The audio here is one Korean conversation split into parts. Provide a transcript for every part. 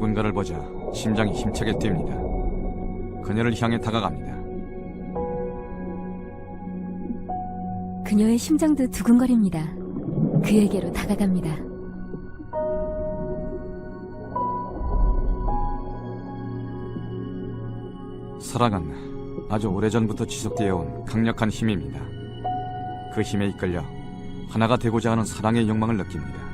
누군가를 보자 심장이 힘차게 뜁니다. 그녀를 향해 다가갑니다. 그녀의 심장도 두근거립니다. 그에게로 다가갑니다. 사랑은 아주 오래전부터 지속되어 온 강력한 힘입니다. 그 힘에 이끌려 하나가 되고자 하는 사랑의 욕망을 느낍니다.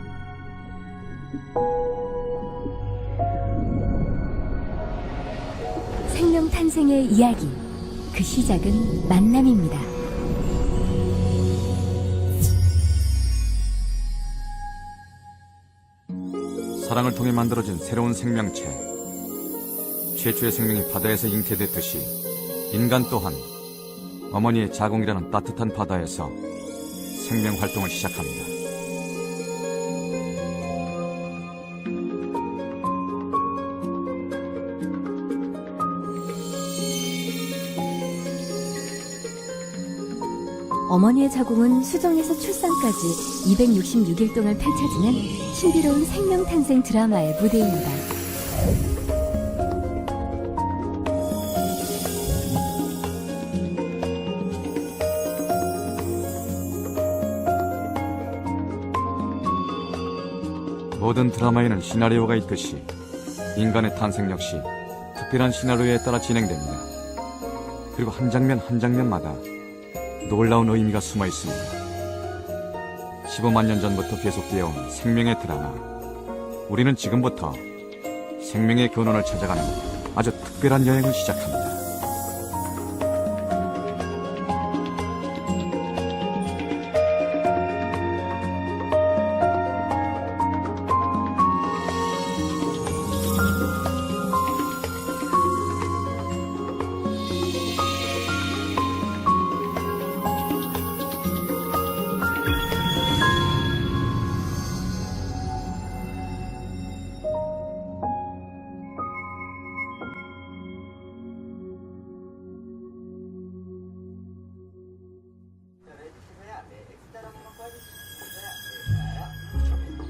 생명 탄생의 이야기, 그 시작은 만남입니다. 사랑을 통해 만들어진 새로운 생명체. 최초의 생명이 바다에서 잉태됐듯이 인간 또한 어머니의 자궁이라는 따뜻한 바다에서 생명 활동을 시작합니다. 어머니의 자궁은 수정에서 출산까지 266일 동안 펼쳐지는 신비로운 생명 탄생 드라마의 무대입니다. 모든 드라마에는 시나리오가 있듯이 인간의 탄생 역시 특별한 시나리오에 따라 진행됩니다. 그리고 한 장면 한 장면마다 놀라운 의미가 숨어 있습니다. 15만 년 전부터 계속되어 온 생명의 드라마. 우리는 지금부터 생명의 근원을 찾아가는 아주 특별한 여행을 시작합니다.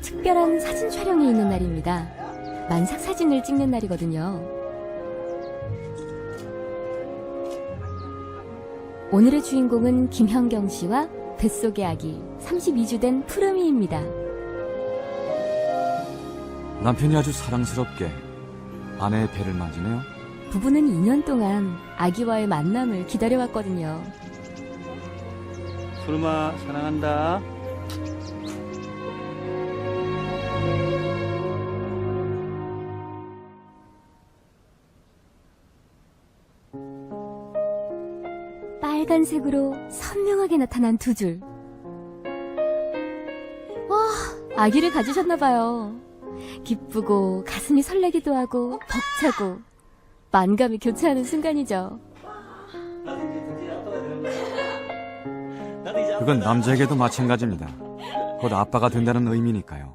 특별한 사진 촬영이 있는 날입니다. 만삭 사진을 찍는 날이거든요. 오늘의 주인공은 김현경 씨와 뱃속의 아기 32주 된 푸르미입니다. 남편이 아주 사랑스럽게 아내의 배를 만지네요. 부부는 2년 동안 아기와의 만남을 기다려왔거든요. 푸르마 사랑한다. 빨간색으로 선명하게 나타난 두 줄. 와, 아기를 가지셨나봐요. 기쁘고 가슴이 설레기도 하고 벅차고 만감이 교차하는 순간이죠. 그건 남자에게도 마찬가지입니다. 곧 아빠가 된다는 의미니까요.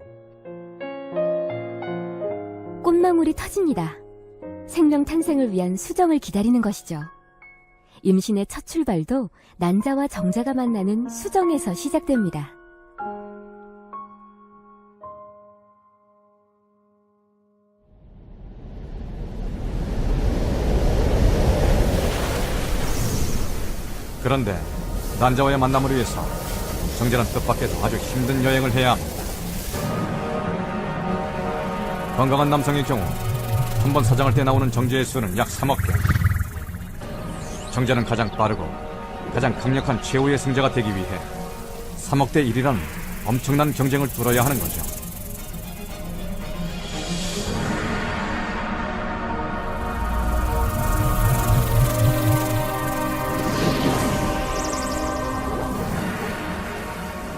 꽃망울이 터집니다. 생명 탄생을 위한 수정을 기다리는 것이죠. 임신의 첫 출발도 난자와 정자가 만나는 수정에서 시작됩니다. 그런데 난자와의 만남을 위해서 정자는 뜻밖에도 아주 힘든 여행을 해야 합니다. 건강한 남성의 경우 한 번 사장할 때 나오는 정제의 수는 약 3억 개. 정자는 가장 빠르고 가장 강력한 최후의 승자가 되기 위해 3억 대 1이라는 엄청난 경쟁을 뚫어야 하는 거죠.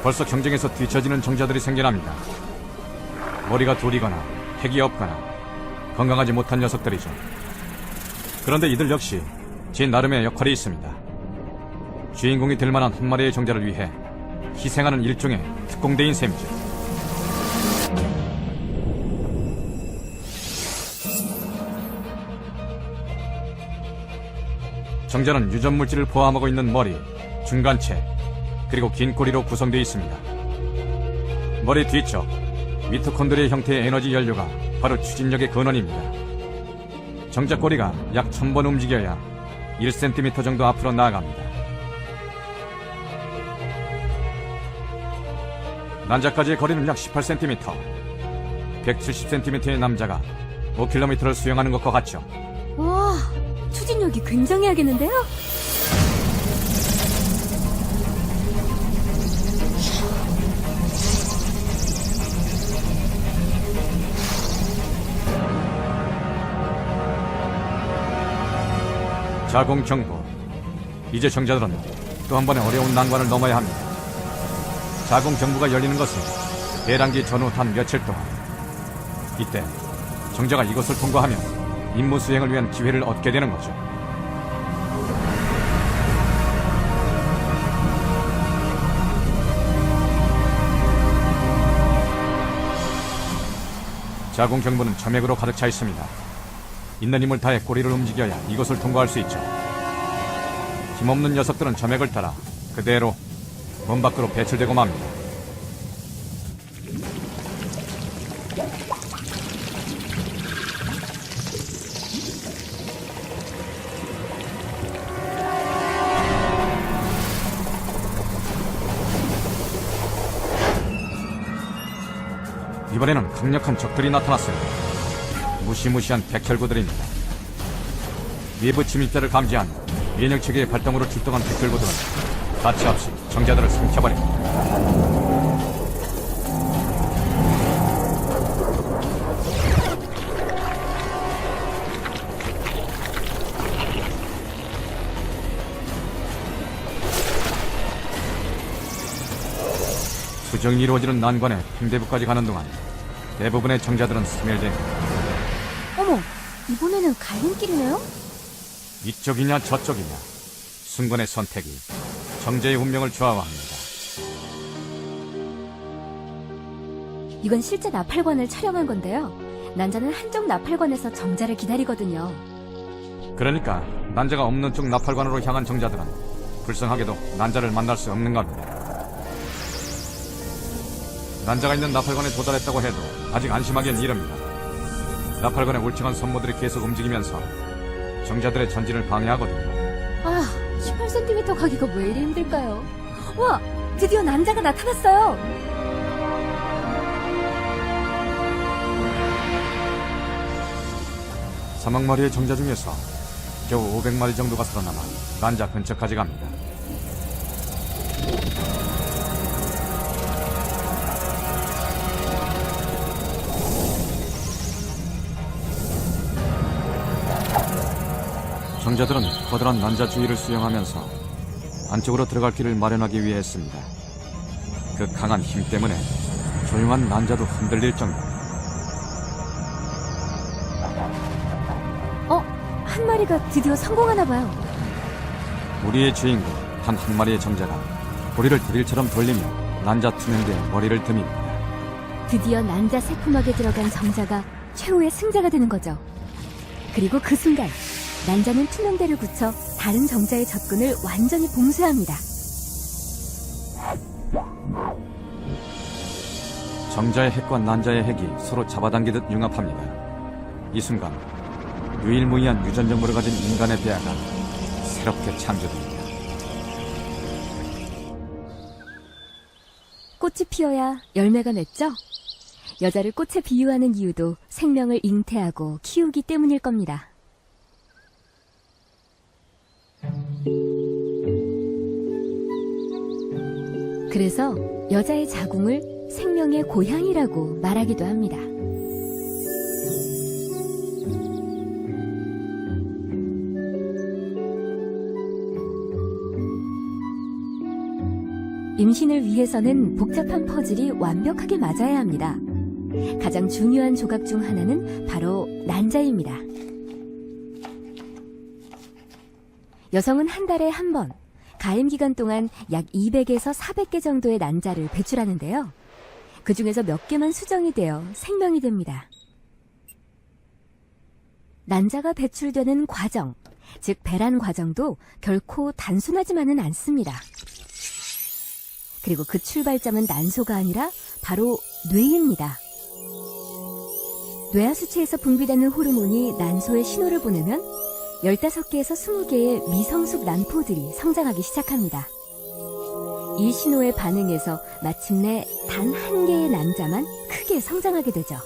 벌써 경쟁에서 뒤처지는 정자들이 생겨납니다. 머리가 둘이거나 핵이 없거나 건강하지 못한 녀석들이죠. 그런데 이들 역시 제 나름의 역할이 있습니다. 주인공이 될 만한 한 마리의 정자를 위해 희생하는 일종의 특공대인 셈이죠. 정자는 유전물질을 포함하고 있는 머리, 중간체, 그리고 긴 꼬리로 구성되어 있습니다. 머리 뒤쪽, 미토콘드리아 형태의 에너지 연료가 바로 추진력의 근원입니다. 정작 꼬리가 약 1000번 움직여야 1cm 정도 앞으로 나아갑니다. 난자까지의 거리는 약 18cm. 170cm의 남자가 5km를 수영하는 것과 같죠. 와, 추진력이 굉장해야겠는데요? 자공 경보. 이제 정자들은 또 한 번의 어려운 난관을 넘어야 합니다. 자공 경보가 열리는 것은 대란기 전후 단 며칠 동안. 이때 정자가 이것을 통과하면 임무 수행을 위한 기회를 얻게 되는 거죠. 자공 경보는 점액으로 가득 차 있습니다. 있는 힘을 다해 꼬리를 움직여야 이것을 통과할 수 있죠. 힘없는 녀석들은 점액을 따라 그대로 몸 밖으로 배출되고 맙니다. 이번에는 강력한 적들이 나타났습니다. 무시무시한 백혈구들입니다. 외부 침입자를 감지한 면역체계의 발동으로 출동한 백혈구들은 가차없이 정자들을 삼켜버립니다. 수정이 이루어지는 난관에 팽대부까지 가는 동안 대부분의 정자들은 소멸됩니다. 어머, 이번에는 갈림길이네요? 이쪽이냐 저쪽이냐 순간의 선택이 정자의 운명을 좌우합니다. 이건 실제 나팔관을 촬영한 건데요. 난자는 한쪽 나팔관에서 정자를 기다리거든요. 그러니까 난자가 없는 쪽 나팔관으로 향한 정자들은 불쌍하게도 난자를 만날 수 없는 겁니다. 난자가 있는 나팔관에 도달했다고 해도 아직 안심하기엔 이릅니다. 나팔관의 울창한 선모들이 계속 움직이면서 정자들의 전진을 방해하거든요. 아, 18cm 가기가 왜 이리 힘들까요? 와, 드디어 난자가 나타났어요. 사막 마리의 정자 중에서 겨우 500마리 정도가 살아남아 난자 근처까지 갑니다. 정자들은 커다란 난자 주위를 수영하면서 안쪽으로 들어갈 길을 마련하기 위해 했습니다. 그 강한 힘 때문에 조용한 난자도 흔들릴 정도. 한 마리가 드디어 성공하나 봐요. 우리의 주인공 단 한 마리의 정자가 고리를 드릴처럼 돌리며 난자 투명대에 머리를 듭니다. 드디어 난자 새코막에 들어간 정자가 최후의 승자가 되는 거죠. 그리고 그 순간 난자는 투명대를 굳혀 다른 정자의 접근을 완전히 봉쇄합니다. 정자의 핵과 난자의 핵이 서로 잡아당기듯 융합합니다. 이 순간 유일무이한 유전정보를 가진 인간의 배아가 새롭게 창조됩니다. 꽃이 피어야 열매가 맺죠? 여자를 꽃에 비유하는 이유도 생명을 잉태하고 키우기 때문일 겁니다. 그래서 여자의 자궁을 생명의 고향이라고 말하기도 합니다. 임신을 위해서는 복잡한 퍼즐이 완벽하게 맞아야 합니다. 가장 중요한 조각 중 하나는 바로 난자입니다. 여성은 한 달에 한 번, 가임 기간 동안 약 200에서 400개 정도의 난자를 배출하는데요. 그 중에서 몇 개만 수정이 되어 생명이 됩니다. 난자가 배출되는 과정, 즉 배란 과정도 결코 단순하지만은 않습니다. 그리고 그 출발점은 난소가 아니라 바로 뇌입니다. 뇌하수체에서 분비되는 호르몬이 난소에 신호를 보내면 15개에서 20개의 미성숙 난포들이 성장하기 시작합니다. 이 신호에 반응해서 마침내 단 한 개의 난자만 크게 성장하게 되죠.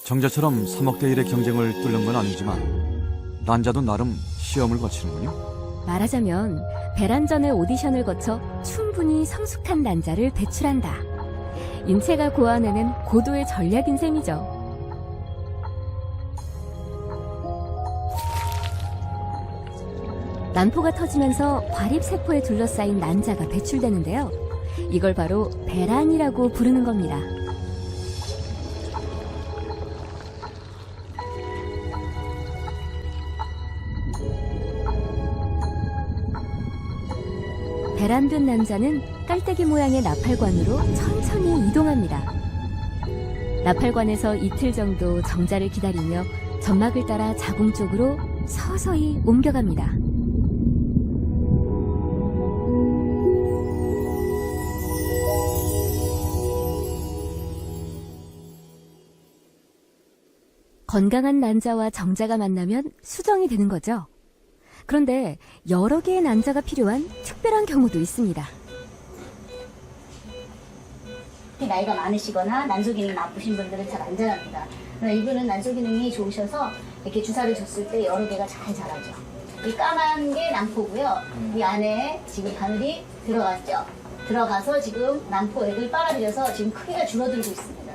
정자처럼 3억 대 1의 경쟁을 뚫는 건 아니지만 난자도 나름 시험을 거치는군요. 말하자면 배란전의 오디션을 거쳐 충분히 성숙한 난자를 배출한다. 인체가 고안해낸 고도의 전략인 셈이죠. 난포가 터지면서 과립세포에 둘러싸인 난자가 배출되는데요. 이걸 바로 배란이라고 부르는 겁니다. 배란된 난자는 깔때기 모양의 나팔관으로 천천히 이동합니다. 나팔관에서 이틀 정도 정자를 기다리며 점막을 따라 자궁 쪽으로 서서히 옮겨갑니다. 건강한 난자와 정자가 만나면 수정이 되는 거죠. 그런데 여러 개의 난자가 필요한 특별한 경우도 있습니다. 나이가 많으시거나 난소 기능이 나쁘신 분들은 잘 안 자랍니다. 이분은 난소 기능이 좋으셔서 이렇게 주사를 줬을 때 여러 개가 잘 자라죠. 이 까만 게 난포고요. 이 안에 지금 바늘이 들어갔죠. 들어가서 지금 난포액을 빨아들여서 지금 크기가 줄어들고 있습니다.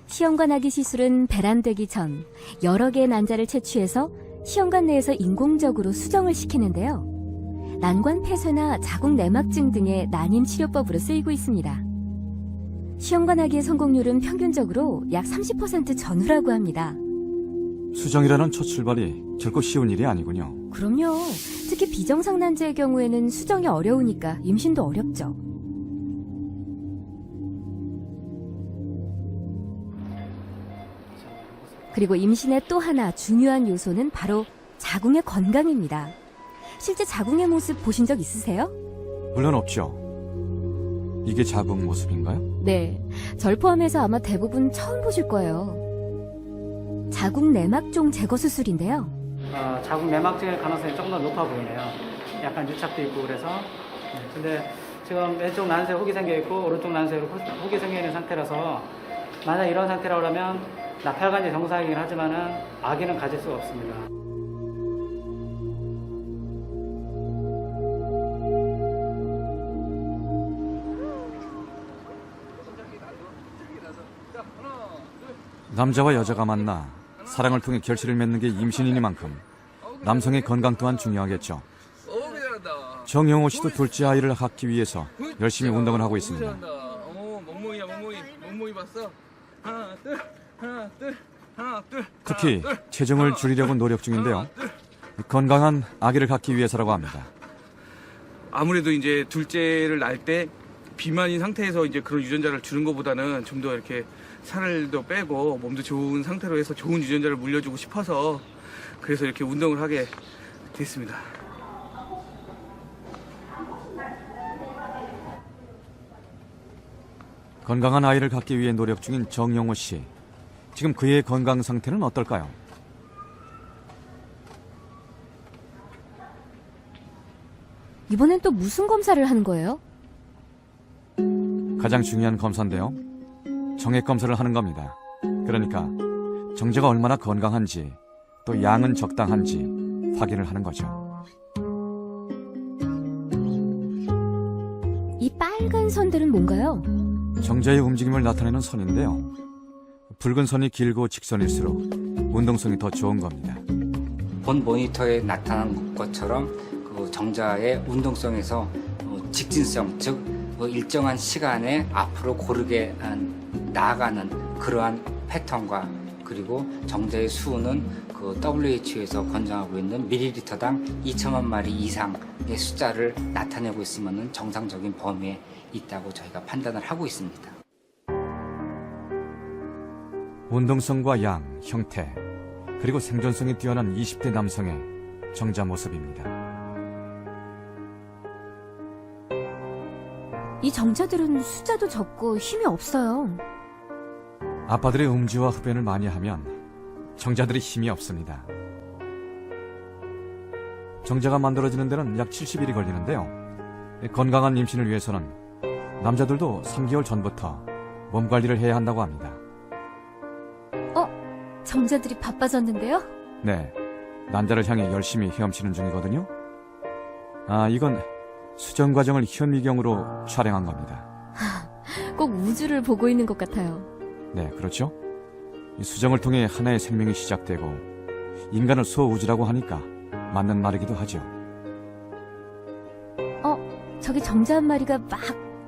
시험관 하기 시술은 배란되기 전 여러 개의 난자를 채취해서 시험관 내에서 인공적으로 수정을 시키는데요. 난관 폐쇄나 자궁 내막증 등의 난임 치료법으로 쓰이고 있습니다. 시험관 하기의 성공률은 평균적으로 약 30% 전후라고 합니다. 수정이라는 첫 출발이 결코 쉬운 일이 아니군요. 그럼요. 특히 비정상 난자의 경우에는 수정이 어려우니까 임신도 어렵죠. 그리고 임신의 또 하나 중요한 요소는 바로 자궁의 건강입니다. 실제 자궁의 모습 보신 적 있으세요? 물론 없죠. 이게 자궁 모습인가요? 네, 절 포함해서 아마 대부분 처음 보실 거예요. 자궁 내막종 제거 수술인데요. 자궁 내막증의 가능성이 조금 더 높아 보이네요. 약간 유착도 있고 그래서. 근데 지금 왼쪽 난소에 혹이 생겨 있고 오른쪽 난소에 혹이 생겨 있는 상태라서 만약 이런 상태라고 하면 나팔관이 정상이긴 하지만은 아기는 가질 수가 없습니다. 남자와 여자가 만나 사랑을 통해 결실을 맺는 게 임신이니만큼 남성의 건강 또한 중요하겠죠. 정영호 씨도 둘째 아이를 갖기 위해서 열심히 운동을 하고 있습니다. 몸무이 봤어? 하나 둘 하나 둘. 특히 체중을 줄이려고 노력 중인데요. 건강한 아기를 갖기 위해서라고 합니다. 아무래도 이제 둘째를 낳을 때 비만인 상태에서 이제 그런 유전자를 주는 것보다는 좀 더 이렇게 살을 더 빼고 몸도 좋은 상태로 해서 좋은 유전자를 물려주고 싶어서 그래서 이렇게 운동을 하게 됐습니다. 건강한 아이를 갖기 위해 노력 중인 정영호 씨. 지금 그의 건강 상태는 어떨까요? 이번엔 또 무슨 검사를 하는 거예요? 가장 중요한 검사인데요. 정액 검사를 하는 겁니다. 그러니까 정제가 얼마나 건강한지 또 양은 적당한지 확인을 하는 거죠. 이 빨간 선들은 뭔가요? 정자의 움직임을 나타내는 선인데요. 붉은 선이 길고 직선일수록 운동성이 더 좋은 겁니다. 본 모니터에 나타난 것처럼 그 정자의 운동성에서 직진성, 즉 일정한 시간에 앞으로 고르게 나아가는 그러한 패턴과 그리고 정자의 수는 그 WHO에서 권장하고 있는 밀리리터당 2천만 마리 이상의 숫자를 나타내고 있으면 정상적인 범위에 있다고 저희가 판단을 하고 있습니다. 운동성과 양, 형태, 그리고 생존성이 뛰어난 20대 남성의 정자 모습입니다. 이 정자들은 숫자도 적고 힘이 없어요. 아빠들의 음주와 흡연을 많이 하면 정자들이 힘이 없습니다. 정자가 만들어지는 데는 약 70일이 걸리는데요. 건강한 임신을 위해서는 남자들도 3개월 전부터 몸 관리를 해야 한다고 합니다. 정자들이 바빠졌는데요? 네, 난자를 향해 열심히 헤엄치는 중이거든요. 이건 수정 과정을 현미경으로 촬영한 겁니다. 꼭 우주를 보고 있는 것 같아요. 네, 그렇죠. 이 수정을 통해 하나의 생명이 시작되고 인간을 소우주라고 하니까 맞는 말이기도 하죠. 저기 정자 한 마리가 막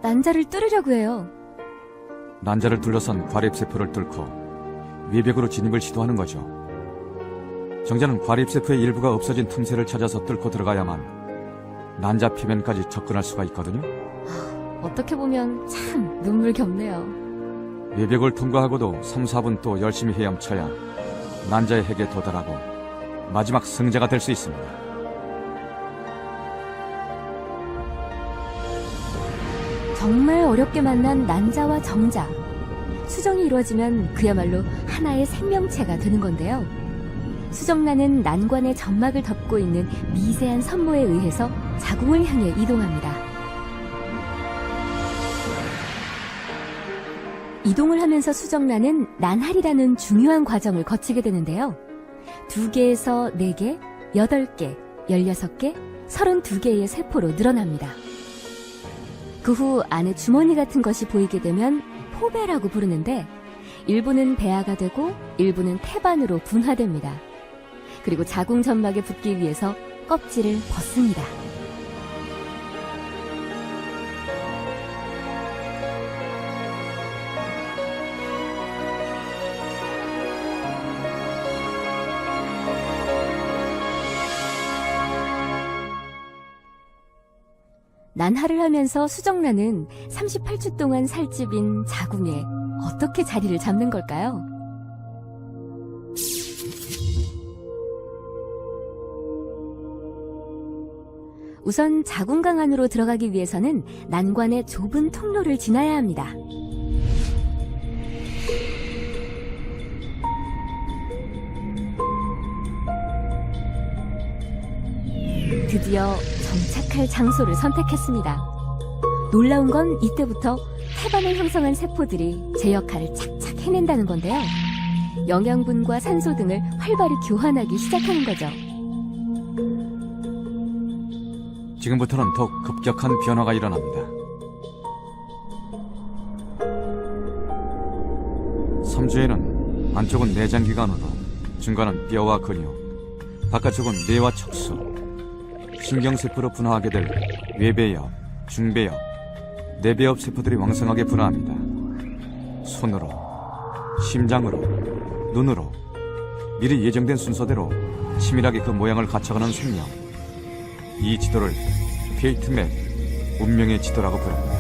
난자를 뚫으려고 해요. 난자를 둘러싼 과립세포를 뚫고 외벽으로 진입을 시도하는 거죠. 정자는 과립세포의 일부가 없어진 틈새를 찾아서 뚫고 들어가야만 난자 표면까지 접근할 수가 있거든요. 어떻게 보면 참 눈물겹네요. 외벽을 통과하고도 3, 4분 또 열심히 헤엄쳐야 난자의 핵에 도달하고 마지막 승자가 될 수 있습니다. 정말 어렵게 만난 난자와 정자. 수정이 이루어지면 그야말로 하나의 생명체가 되는 건데요. 수정란은 난관의 점막을 덮고 있는 미세한 선모에 의해서 자궁을 향해 이동합니다. 이동을 하면서 수정란은 난할이라는 중요한 과정을 거치게 되는데요. 2개에서 4개, 8개, 16개, 32개의 세포로 늘어납니다. 그 후 안에 주머니 같은 것이 보이게 되면 포배라고 부르는데 일부는 배아가 되고 일부는 태반으로 분화됩니다. 그리고 자궁 점막에 붙기 위해서 껍질을 벗습니다. 난할을 하면서 수정란은 38주 동안 살집인 자궁에 어떻게 자리를 잡는 걸까요? 우선 자궁강 안으로 들어가기 위해서는 난관의 좁은 통로를 지나야 합니다. 드디어 정착할 장소를 선택했습니다. 놀라운 건 이때부터 태반을 형성한 세포들이 제 역할을 착착 해낸다는 건데요. 영양분과 산소 등을 활발히 교환하기 시작하는 거죠. 지금부터는 더욱 급격한 변화가 일어납니다. 삼주에는 안쪽은 내장기관으로, 중간은 뼈와 근육, 바깥쪽은 뇌와 척수, 신경세포로 분화하게 될 외배엽, 중배엽, 내배엽 세포들이 왕성하게 분화합니다. 손으로, 심장으로, 눈으로 미리 예정된 순서대로 치밀하게 그 모양을 갖춰가는 생명. 이 지도를 페이트맵, 운명의 지도라고 부릅니다.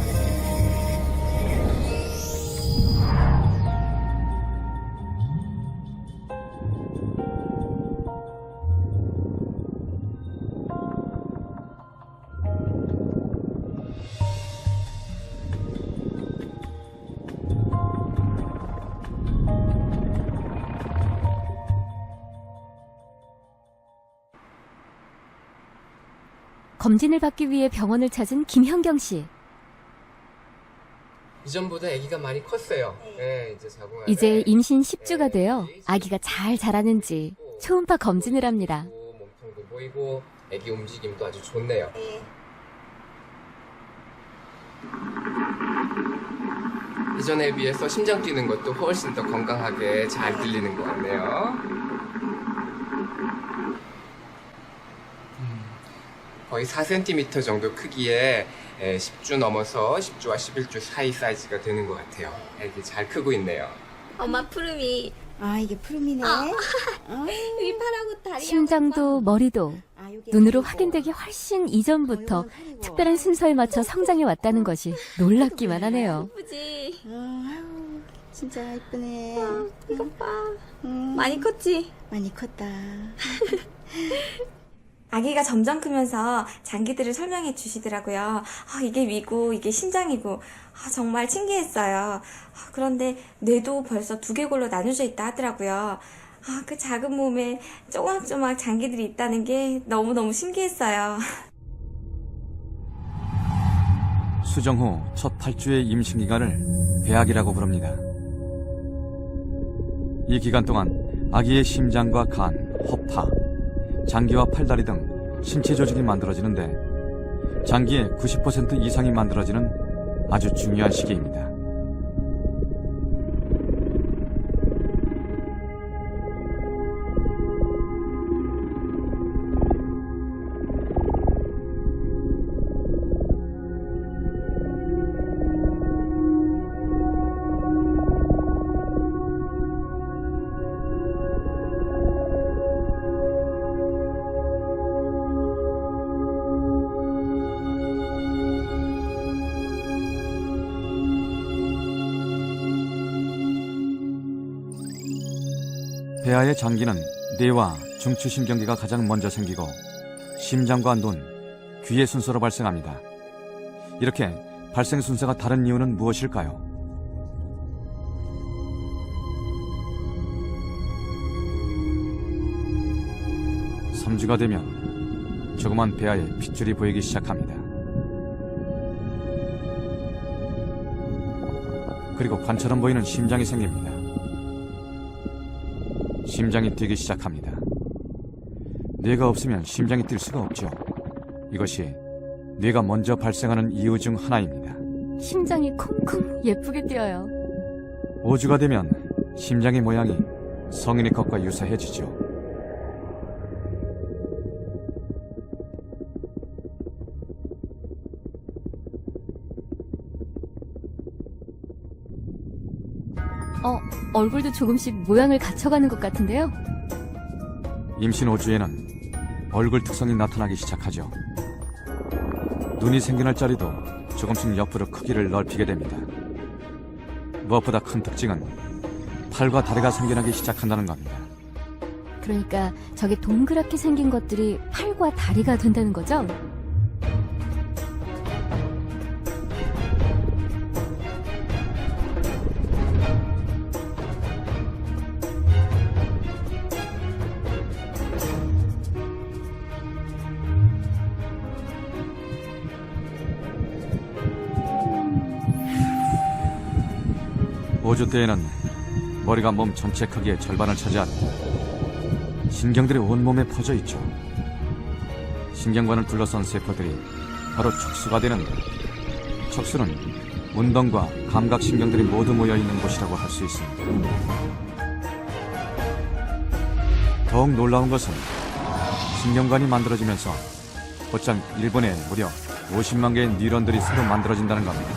검진을 받기 위해 병원을 찾은 김현경 씨. 이전보다 아기가 많이 컸어요. 네, 이제 자궁 안에 이제 임신 10주가 되어 아기가 잘 자라는지 초음파 검진을 합니다. 몸통도 보이고 아기 움직임도 아주 좋네요. 이전에 비해서 심장 뛰는 것도 훨씬 더 건강하게 잘 들리는 것 같네요. 거의 4cm 정도 크기에 10주 넘어서 10주와 11주 사이 사이즈가 되는 것 같아요. 애기 잘 크고 있네요. 엄마 푸름이 이게 푸름이네. 여기 팔하고 다리 심장도 머리도 눈으로 확인되기 훨씬 이전부터 특별한 순서에 맞춰 성장해 왔다는 것이 놀랍기만 하네요. 예쁘지? 아유, 진짜 예쁘네. 이것 봐. 많이 컸지? 많이 컸다. 아기가 점점 크면서 장기들을 설명해 주시더라고요. 이게 위고 이게 심장이고 정말 신기했어요. 그런데 뇌도 벌써 두개골로 나눠져 있다 하더라고요. 그 작은 몸에 조그맣조그맣 장기들이 있다는 게 너무너무 신기했어요. 수정 후 첫 8주의 임신 기간을 배악이라고 부릅니다. 이 기간 동안 아기의 심장과 간, 허파, 장기와 팔다리 등 신체 조직이 만들어지는데 장기의 90% 이상이 만들어지는 아주 중요한 시기입니다. 폐하의 장기는 뇌와 중추신경계가 가장 먼저 생기고 심장과 눈, 귀의 순서로 발생합니다. 이렇게 발생 순서가 다른 이유는 무엇일까요? (3주가) 되면 조그만 폐하에 핏줄이 보이기 시작합니다. 그리고 관처럼 보이는 심장이 생깁니다. 심장이 뛰기 시작합니다. 뇌가 없으면 심장이 뛸 수가 없죠. 이것이 뇌가 먼저 발생하는 이유 중 하나입니다. 심장이 콩콩 예쁘게 뛰어요. 5주가 되면 심장의 모양이 성인의 것과 유사해지죠. 얼굴도 조금씩 모양을 갖춰가는 것 같은데요? 임신 5주에는 얼굴 특성이 나타나기 시작하죠. 눈이 생겨날 자리도 조금씩 옆으로 크기를 넓히게 됩니다. 무엇보다 큰 특징은 팔과 다리가 생겨나기 시작한다는 겁니다. 그러니까 저게 동그랗게 생긴 것들이 팔과 다리가 된다는 거죠? (5주) 때에는 머리가 몸 전체 크기의 절반을 차지하고 신경들이 온몸에 퍼져 있죠. 신경관을 둘러싼 세포들이 바로 척수가 되는데 척수는 운동과 감각신경들이 모두 모여있는 곳이라고 할 수 있습니다. 더욱 놀라운 것은 신경관이 만들어지면서 곧장 1분에 무려 50만 개의 뉴런들이 새로 만들어진다는 겁니다.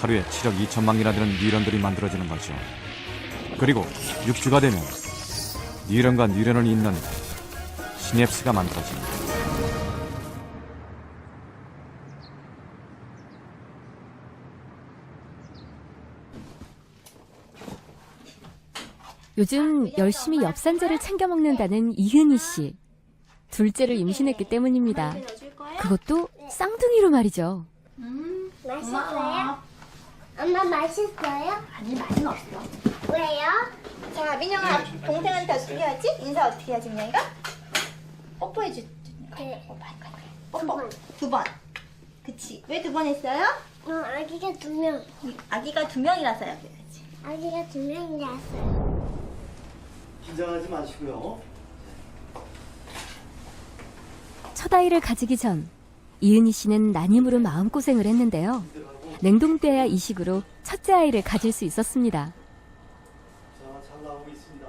하루에 7억 2천만 개나 되는 뉴런들이 만들어지는 거죠. 그리고 6주가 되면 뉴런과 뉴런을 잇는 시냅스가 만들어집니다. 요즘 열심히 엽산제를 챙겨 먹는다는 이은희 씨. 둘째를 임신했기 때문입니다. 그것도 쌍둥이로 말이죠. 맛있어요? 엄마 맛있어요? 아니, 맛은 없어. 왜요? 자, 민영아, 동생한테 어떻게 하지? 인사 어떻게 하지, 민영이가? 뽀뽀해줘. 네. 뽀뽀. 2번. 그치. 왜 2번 했어요? 아기가 2명. 아기가 2명이라서요, 그래야지. 아기가 2명이라서요. 긴장하지 마시고요. 첫 아이를 가지기 전 이은희 씨는 난임으로 마음고생을 했는데요. 냉동대야 이식으로 첫째 아이를 가질 수 있었습니다. 자, 잘 나오고 있습니다.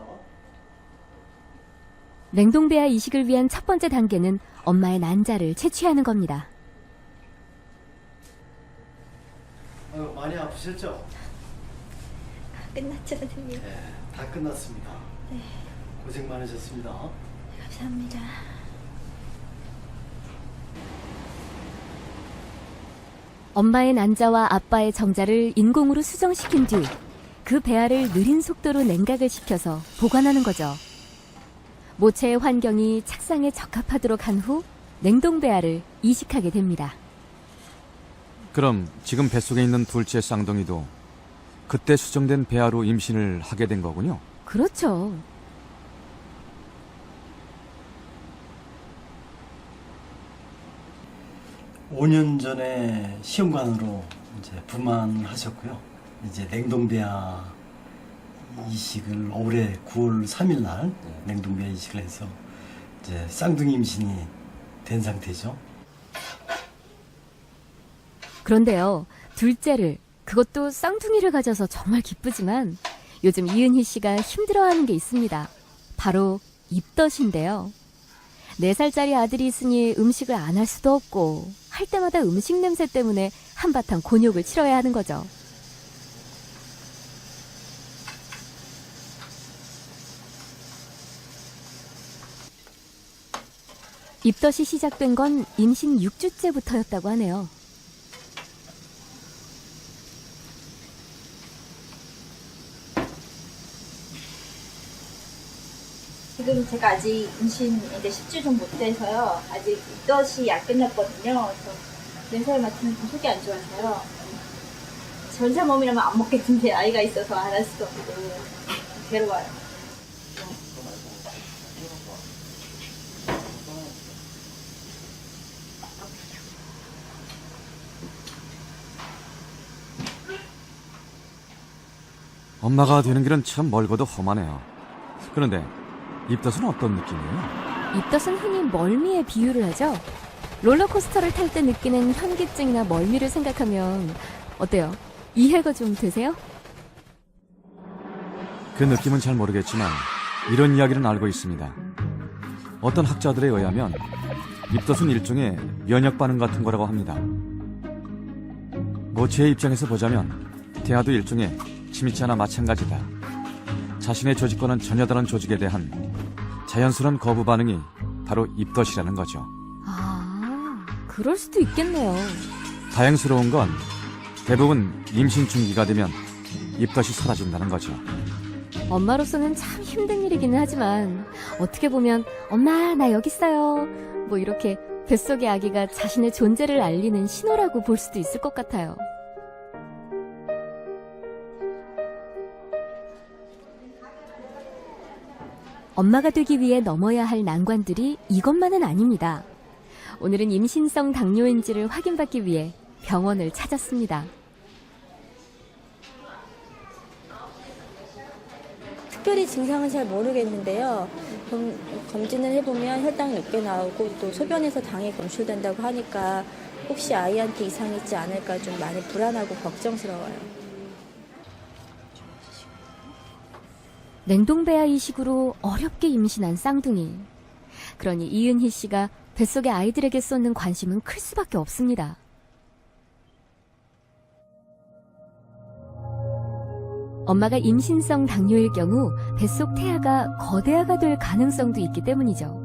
냉동배아 이식을 위한 첫 번째 단계는 엄마의 난자를 채취하는 겁니다. 아유, 많이 아프셨죠? 끝났죠, 선생님. 네, 다 끝났습니다. 네. 고생 많으셨습니다. 감사합니다. 엄마의 난자와 아빠의 정자를 인공으로 수정시킨 뒤 그 배아를 느린 속도로 냉각을 시켜서 보관하는 거죠. 모체의 환경이 착상에 적합하도록 한 후 냉동배아를 이식하게 됩니다. 그럼 지금 뱃속에 있는 둘째 쌍둥이도 그때 수정된 배아로 임신을 하게 된 거군요. 그렇죠. 오 년 전에 시험관으로 이제 부만하셨고요. 이제 냉동배아 이식을 올해 9월 3일 날 냉동배아 이식을 해서 이제 쌍둥이 임신이 된 상태죠. 그런데요, 둘째를, 그것도 쌍둥이를 가져서 정말 기쁘지만 요즘 이은희 씨가 힘들어하는 게 있습니다. 바로 입덧인데요. 4살짜리 아들이 있으니 음식을 안 할 수도 없고 할 때마다 음식 냄새 때문에 한바탕 곤욕을 치러야 하는 거죠. 입덧이 시작된 건 임신 6주째부터였다고 하네요. 지금 제가 아직 임신 이제 10주 좀 못 돼서요. 아직 입덧이 안 끝났거든요. 그래서 냄새를 맡으면 좀 속이 안 좋아서요. 전체 몸이라면 안 먹겠는데 아이가 있어서 안 할 수도 없고 괴로워요. 엄마가 되는 길은 참 멀고도 험하네요. 그런데 입덧은 어떤 느낌이에요? 입덧은 흔히 멀미에 비유를 하죠. 롤러코스터를 탈 때 느끼는 현기증이나 멀미를 생각하면 어때요? 이해가 좀 되세요? 그 느낌은 잘 모르겠지만 이런 이야기는 알고 있습니다. 어떤 학자들에 의하면 입덧은 일종의 면역 반응 같은 거라고 합니다. 모체의 입장에서 보자면 태아도 일종의 침입자나 마찬가지다. 자신의 조직과는 전혀 다른 조직에 대한 자연스러운 거부 반응이 바로 입덧이라는 거죠. 아, 그럴 수도 있겠네요. 다행스러운 건 대부분 임신 중기가 되면 입덧이 사라진다는 거죠. 엄마로서는 참 힘든 일이기는 하지만 어떻게 보면 엄마 나 여기 있어요 뭐 이렇게 뱃속의 아기가 자신의 존재를 알리는 신호라고 볼 수도 있을 것 같아요. 엄마가 되기 위해 넘어야 할 난관들이 이것만은 아닙니다. 오늘은 임신성 당뇨인지를 확인받기 위해 병원을 찾았습니다. 특별히 증상은 잘 모르겠는데요. 검진을 해보면 혈당 높게 나오고 또 소변에서 당이 검출된다고 하니까 혹시 아이한테 이상이 있지 않을까 좀 많이 불안하고 걱정스러워요. 냉동배아 이식으로 어렵게 임신한 쌍둥이. 그러니 이은희 씨가 뱃속의 아이들에게 쏟는 관심은 클 수밖에 없습니다. 엄마가 임신성 당뇨일 경우 뱃속 태아가 거대아가 될 가능성도 있기 때문이죠.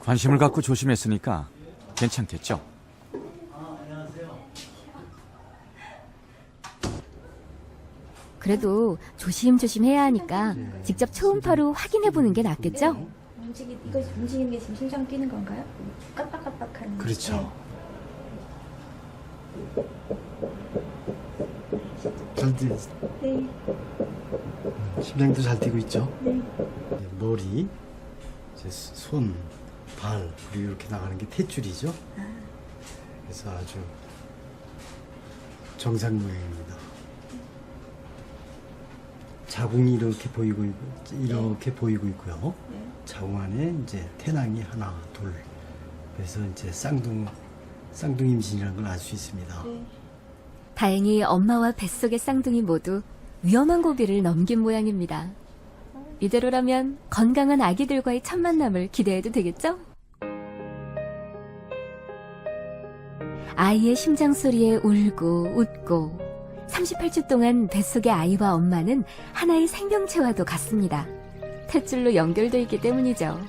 관심을 갖고 조심했으니까 괜찮겠죠? 안녕하세요. 그래도 조심조심 해야 하니까 직접 초음파로 확인해보는 게 낫겠죠? 이거 움직이는 게 지금 심장 뛰는 건가요? 깜빡깜빡하는. 그렇죠. 잘 뛰. 네. 심장도 잘 뛰고 있죠. 네. 머리, 이제 손, 발 그리고 이렇게 나가는 게 탯줄이죠. 그래서 아주 정상 모양입니다. 자궁이 이렇게 보이고 있고요. 자궁 안에 이제 태낭이 하나, 둘. 그래서 이제 쌍둥 임신이라는 걸 알 수 있습니다. 다행히 엄마와 뱃속의 쌍둥이 모두 위험한 고비를 넘긴 모양입니다. 이대로라면 건강한 아기들과의 첫 만남을 기대해도 되겠죠? 아이의 심장 소리에 울고 웃고 38주 동안 뱃속의 아이와 엄마는 하나의 생명체와도 같습니다. 탯줄로 연결되어 있기 때문이죠.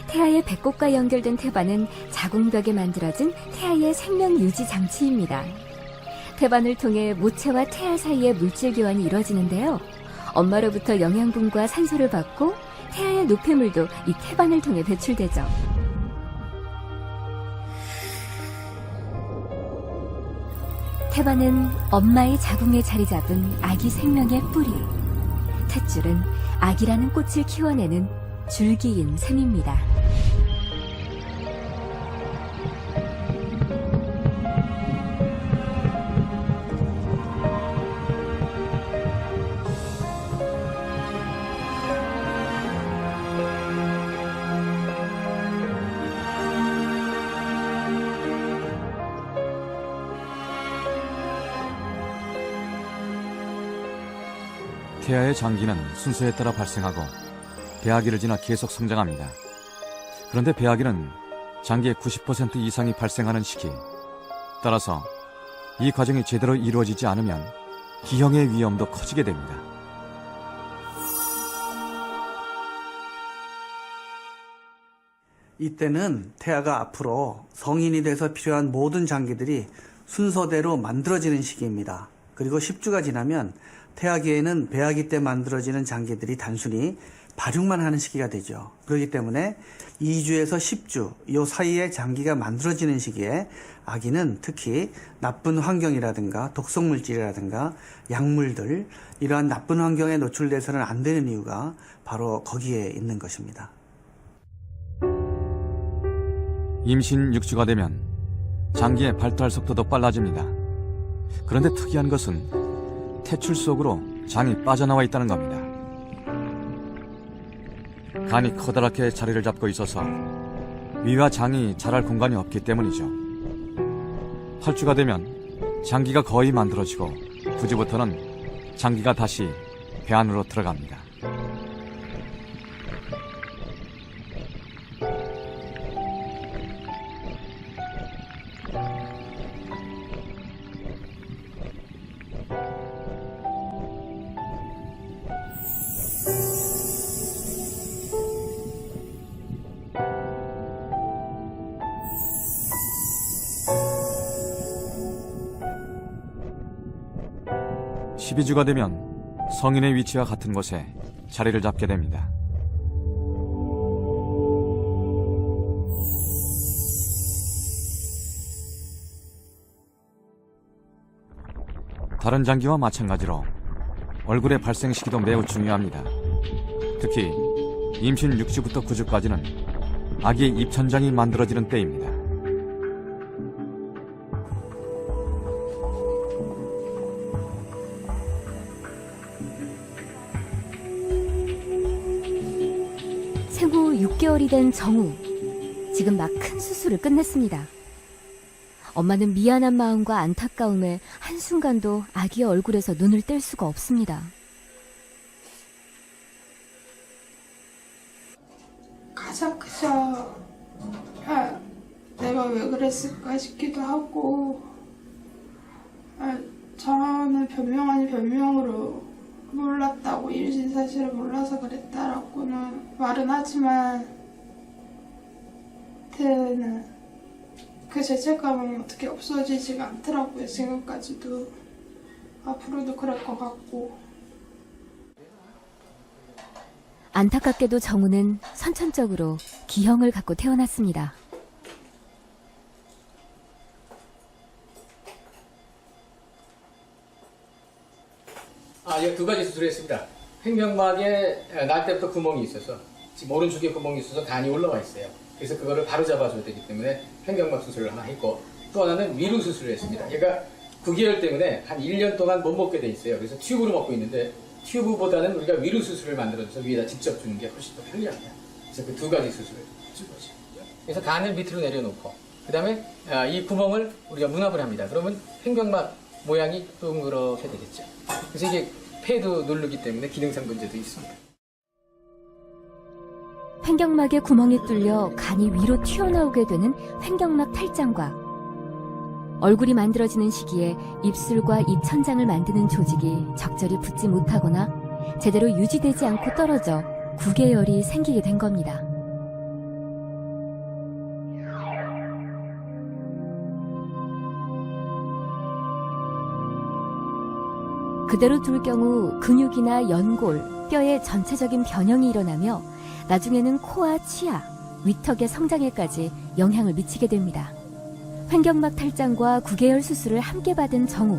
태아의 배꼽과 연결된 태반은 자궁벽에 만들어진 태아의 생명 유지 장치입니다. 태반을 통해 모체와 태아 사이의 물질 교환이 이루어지는데요. 엄마로부터 영양분과 산소를 받고 태아의 노폐물도 이 태반을 통해 배출되죠. 태반은 엄마의 자궁에 자리 잡은 아기 생명의 뿌리. 탯줄은 아기라는 꽃을 키워내는 줄기인 셈입니다. 태아의 장기는 순서에 따라 발생하고 배아기를 지나 계속 성장합니다. 그런데 배아기는 장기의 90% 이상이 발생하는 시기, 따라서 이 과정이 제대로 이루어지지 않으면 기형의 위험도 커지게 됩니다. 이때는 태아가 앞으로 성인이 돼서 필요한 모든 장기들이 순서대로 만들어지는 시기입니다. 그리고 10주가 지나면 태아기에는 배아기 때 만들어지는 장기들이 단순히 발육만 하는 시기가 되죠. 그렇기 때문에 2주에서 10주 이 사이에 장기가 만들어지는 시기에 아기는 특히 나쁜 환경이라든가 독성물질이라든가 약물들, 이러한 나쁜 환경에 노출돼서는 안 되는 이유가 바로 거기에 있는 것입니다. 임신 6주가 되면 장기의 발달 속도도 빨라집니다. 그런데 특이한 것은 탯줄 속으로 장이 빠져나와 있다는 겁니다. 간이 커다랗게 자리를 잡고 있어서 위와 장이 자랄 공간이 없기 때문이죠. 8주가 되면 장기가 거의 만들어지고 9주부터는 장기가 다시 배 안으로 들어갑니다. 십 12주가 되면 성인의 위치와 같은 곳에 자리를 잡게 됩니다. 다른 장기와 마찬가지로 얼굴의 발생 시기도 매우 중요합니다. 특히 임신 6주부터 9주까지는 아기의 입천장이 만들어지는 때입니다. 생후 6개월이 된 정우. 지금 막 큰 수술을 끝냈습니다. 엄마는 미안한 마음과 안타까움에 한순간도 아기의 얼굴에서 눈을 뗄 수가 없습니다. 가자마자 내가 왜 그랬을까 싶기도 하고, 저는 변명 아닌 변명으로 몰랐다고, 임신 사실을 몰라서 그랬다라고는 말은 하지만 그때는 그 죄책감은 어떻게 없어지지가 않더라고요. 지금까지도. 앞으로도 그럴 것 같고. 안타깝게도 정우는 선천적으로 기형을 갖고 태어났습니다. 두 가지 수술을 했습니다. 횡격막에 날 때부터 구멍이 있어서, 지금 오른쪽에 구멍이 있어서 간이 올라와 있어요. 그래서 그거를 바로 잡아줘야 되기 때문에 횡격막 수술을 하나 했고, 또 하나는 위로 수술을 했습니다. 얘가 9개월 때문에 한 1년 동안 못 먹게 돼 있어요. 그래서 튜브로 먹고 있는데, 튜브보다는 우리가 위로 수술을 만들어줘서 위에다 직접 주는 게 훨씬 더 편리합니다. 그래서 그 두 가지 수술을 해준 거죠. 그래서 간을 밑으로 내려놓고, 그 다음에 이 구멍을 우리가 문합을 합니다. 그러면 횡격막 모양이 동그랗게 되겠죠. 그래서 이게 폐도 누르기 때문에 기능상 문제도 있습니다. 횡격막에 구멍이 뚫려 간이 위로 튀어나오게 되는 횡격막 탈장과 얼굴이 만들어지는 시기에 입술과 입천장을 만드는 조직이 적절히 붙지 못하거나 제대로 유지되지 않고 떨어져 9개월이 생기게 된 겁니다. 그대로 둘 경우 근육이나 연골, 뼈의 전체적인 변형이 일어나며 나중에는 코와 치아, 위턱의 성장에까지 영향을 미치게 됩니다. 횡격막 탈장과 구개열 수술을 함께 받은 정우.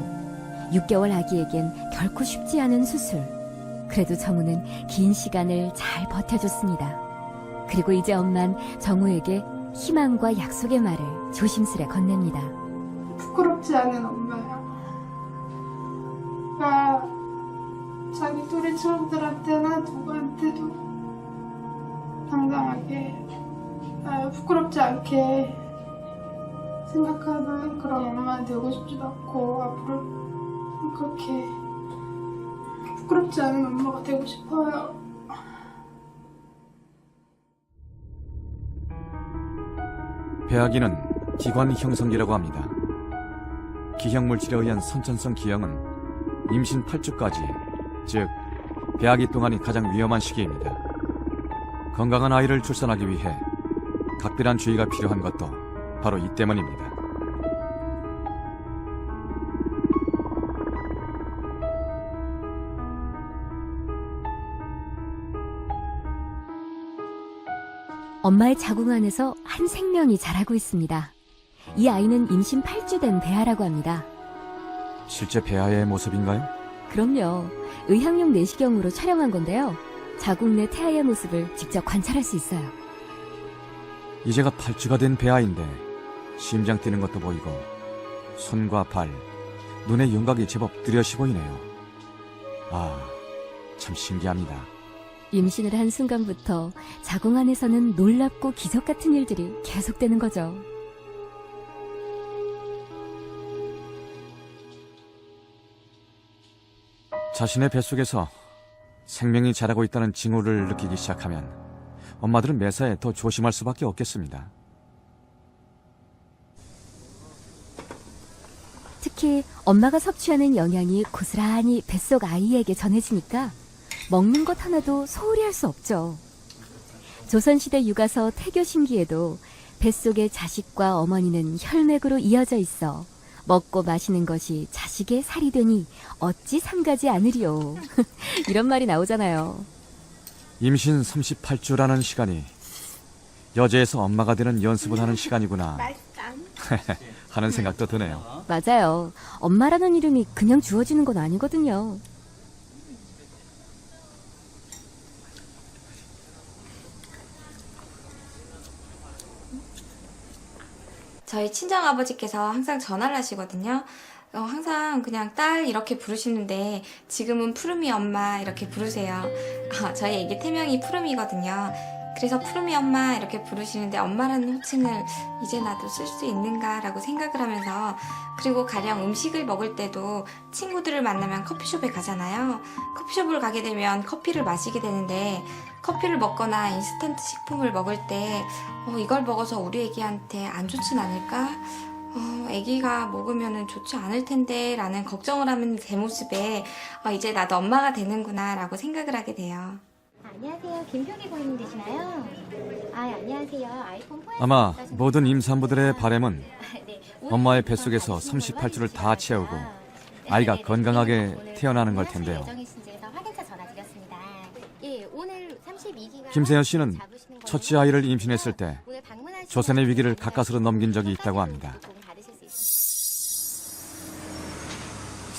6개월 아기에겐 결코 쉽지 않은 수술. 그래도 정우는 긴 시간을 잘 버텨줬습니다. 그리고 이제 엄만 정우에게 희망과 약속의 말을 조심스레 건넵니다. 부끄럽지 않은 엄마야. 나 자기 또래 친구들한테나 누구한테도 당당하게 부끄럽지 않게 생각하는 그런 엄마 되고 싶지도 않고 앞으로 그렇게 부끄럽지 않은 엄마가 되고 싶어요. 배아기는 기관 형성기라고 합니다. 기형물질에 의한 선천성 기형은 임신 8주까지, 즉 배아기 동안이 가장 위험한 시기입니다. 건강한 아이를 출산하기 위해 각별한 주의가 필요한 것도 바로 이 때문입니다. 엄마의 자궁 안에서 한 생명이 자라고 있습니다. 이 아이는 임신 8주 된 배아라고 합니다. 실제 배아의 모습인가요? 그럼요. 의학용 내시경으로 촬영한 건데요. 자궁 내 태아의 모습을 직접 관찰할 수 있어요. 이제가 8주가 된 배아인데 심장 뛰는 것도 보이고 손과 발, 눈의 윤곽이 제법 뚜렷이 보이네요. 아, 참 신기합니다. 임신을 한 순간부터 자궁 안에서는 놀랍고 기적 같은 일들이 계속되는 거죠. 자신의 뱃속에서 생명이 자라고 있다는 징후를 느끼기 시작하면 엄마들은 매사에 더 조심할 수밖에 없겠습니다. 특히 엄마가 섭취하는 영양이 고스란히 뱃속 아이에게 전해지니까 먹는 것 하나도 소홀히 할 수 없죠. 조선시대 육아서 태교신기에도 뱃속의 자식과 어머니는 혈맥으로 이어져 있어 먹고 마시는 것이 자식의 살이 되니 어찌 삼가지 않으리요. 이런 말이 나오잖아요. 임신 38주라는 시간이 여자에서 엄마가 되는 연습을 하는 시간이구나 하는 생각도 드네요. 맞아요. 엄마라는 이름이 그냥 주어지는 건 아니거든요. 저희 친정아버지께서 항상 전화를 하시거든요. 항상 그냥 딸 이렇게 부르시는데 지금은 푸르미 엄마 이렇게 부르세요. 저희 애기 태명이 푸르미거든요. 그래서 푸르미 엄마 이렇게 부르시는데 엄마라는 호칭을 이제 나도 쓸 수 있는가라고 생각을 하면서, 그리고 가령 음식을 먹을 때도 친구들을 만나면 커피숍에 가잖아요. 커피숍을 가게 되면 커피를 마시게 되는데 커피를 먹거나 인스턴트 식품을 먹을 때 이걸 먹어서 우리 애기한테 안 좋진 않을까? 애기가 먹으면 좋지 않을 텐데 라는 걱정을 하는 제 모습에 이제 나도 엄마가 되는구나 라고 생각을 하게 돼요. 안녕하세요. 김표기 고객님 되시나요? 안녕하세요. 아이폰 4S 아마 모든 임산부들의 바람은 네, 엄마의 뱃속에서 38주를 다 채우고 아이가 건강하게 태어나는 걸 텐데요. 확인차 전화드렸습니다. 예, 오늘 32기가 김세현 씨는 첫째 아이를 임신했을 때 조선의 위기를 가까스로 넘긴 적이 있다고 합니다.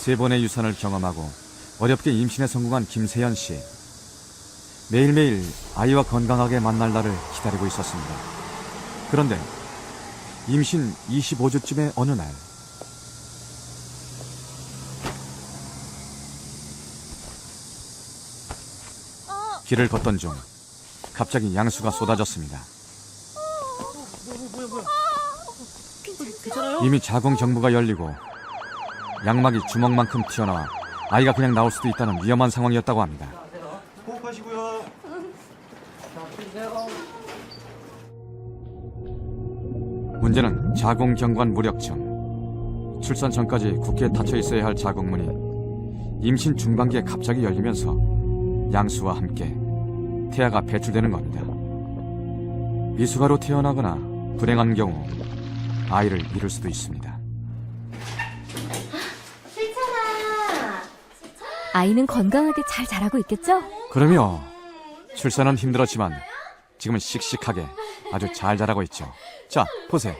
3번의 유산을 경험하고 어렵게 임신에 성공한 김세현 씨. 매일매일 아이와 건강하게 만날 날을 기다리고 있었습니다. 그런데 임신 25주쯤의 어느 날 길을 걷던 중 갑자기 양수가 쏟아졌습니다. 이미 자궁 경부가 열리고 양막이 주먹만큼 튀어나와 아이가 그냥 나올 수도 있다는 위험한 상황이었다고 합니다. 호흡하시고요. 문제는 자궁경관 무력증. 출산 전까지 굳게 닫혀 있어야 할 자궁문이 임신 중반기에 갑자기 열리면서 양수와 함께 태아가 배출되는 겁니다. 미숙아로 태어나거나 불행한 경우 아이를 잃을 수도 있습니다. 세찬아! 아이는 건강하게 잘 자라고 있겠죠? 그럼요. 출산은 힘들었지만 지금은 씩씩하게 아주 잘 자라고 있죠. 자, 보세요.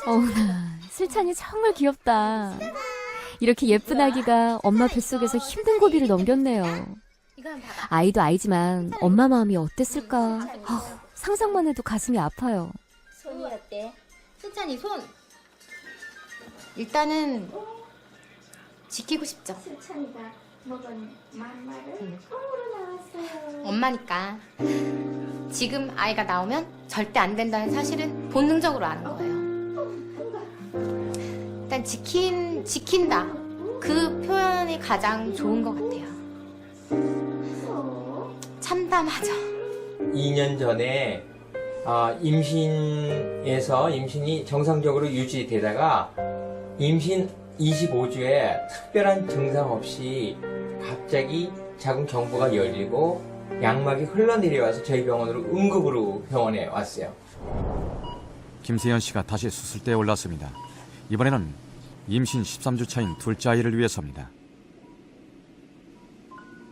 어머나, 슬찬이 정말 귀엽다. 이렇게 예쁜 아기가 엄마 뱃속에서 힘든 고비를 넘겼네요. 아이도 아이지만 엄마 마음이 어땠을까? 상상만 해도 가슴이 아파요. 손이 어때? 슬찬이 손. 일단은 지키고 싶죠. 슬찬이가 먹은 맘마를 처음으로 나왔어요. 엄마니까. 지금 아이가 나오면 절대 안 된다는 사실은 본능적으로 아는 거예요. 일단 지킨다. 그 표현이 가장 좋은 것 같아요. 참담하죠. 2년 전에 임신이 정상적으로 유지되다가 임신 25주에 특별한 증상 없이 갑자기 자궁 경부가 열리고 양막이 흘러내려와서 저희 병원으로 응급으로 병원에 왔어요. 김세연 씨가 다시 수술대에 올랐습니다. 이번에는 임신 13주 차인 둘째 아이를 위해서입니다.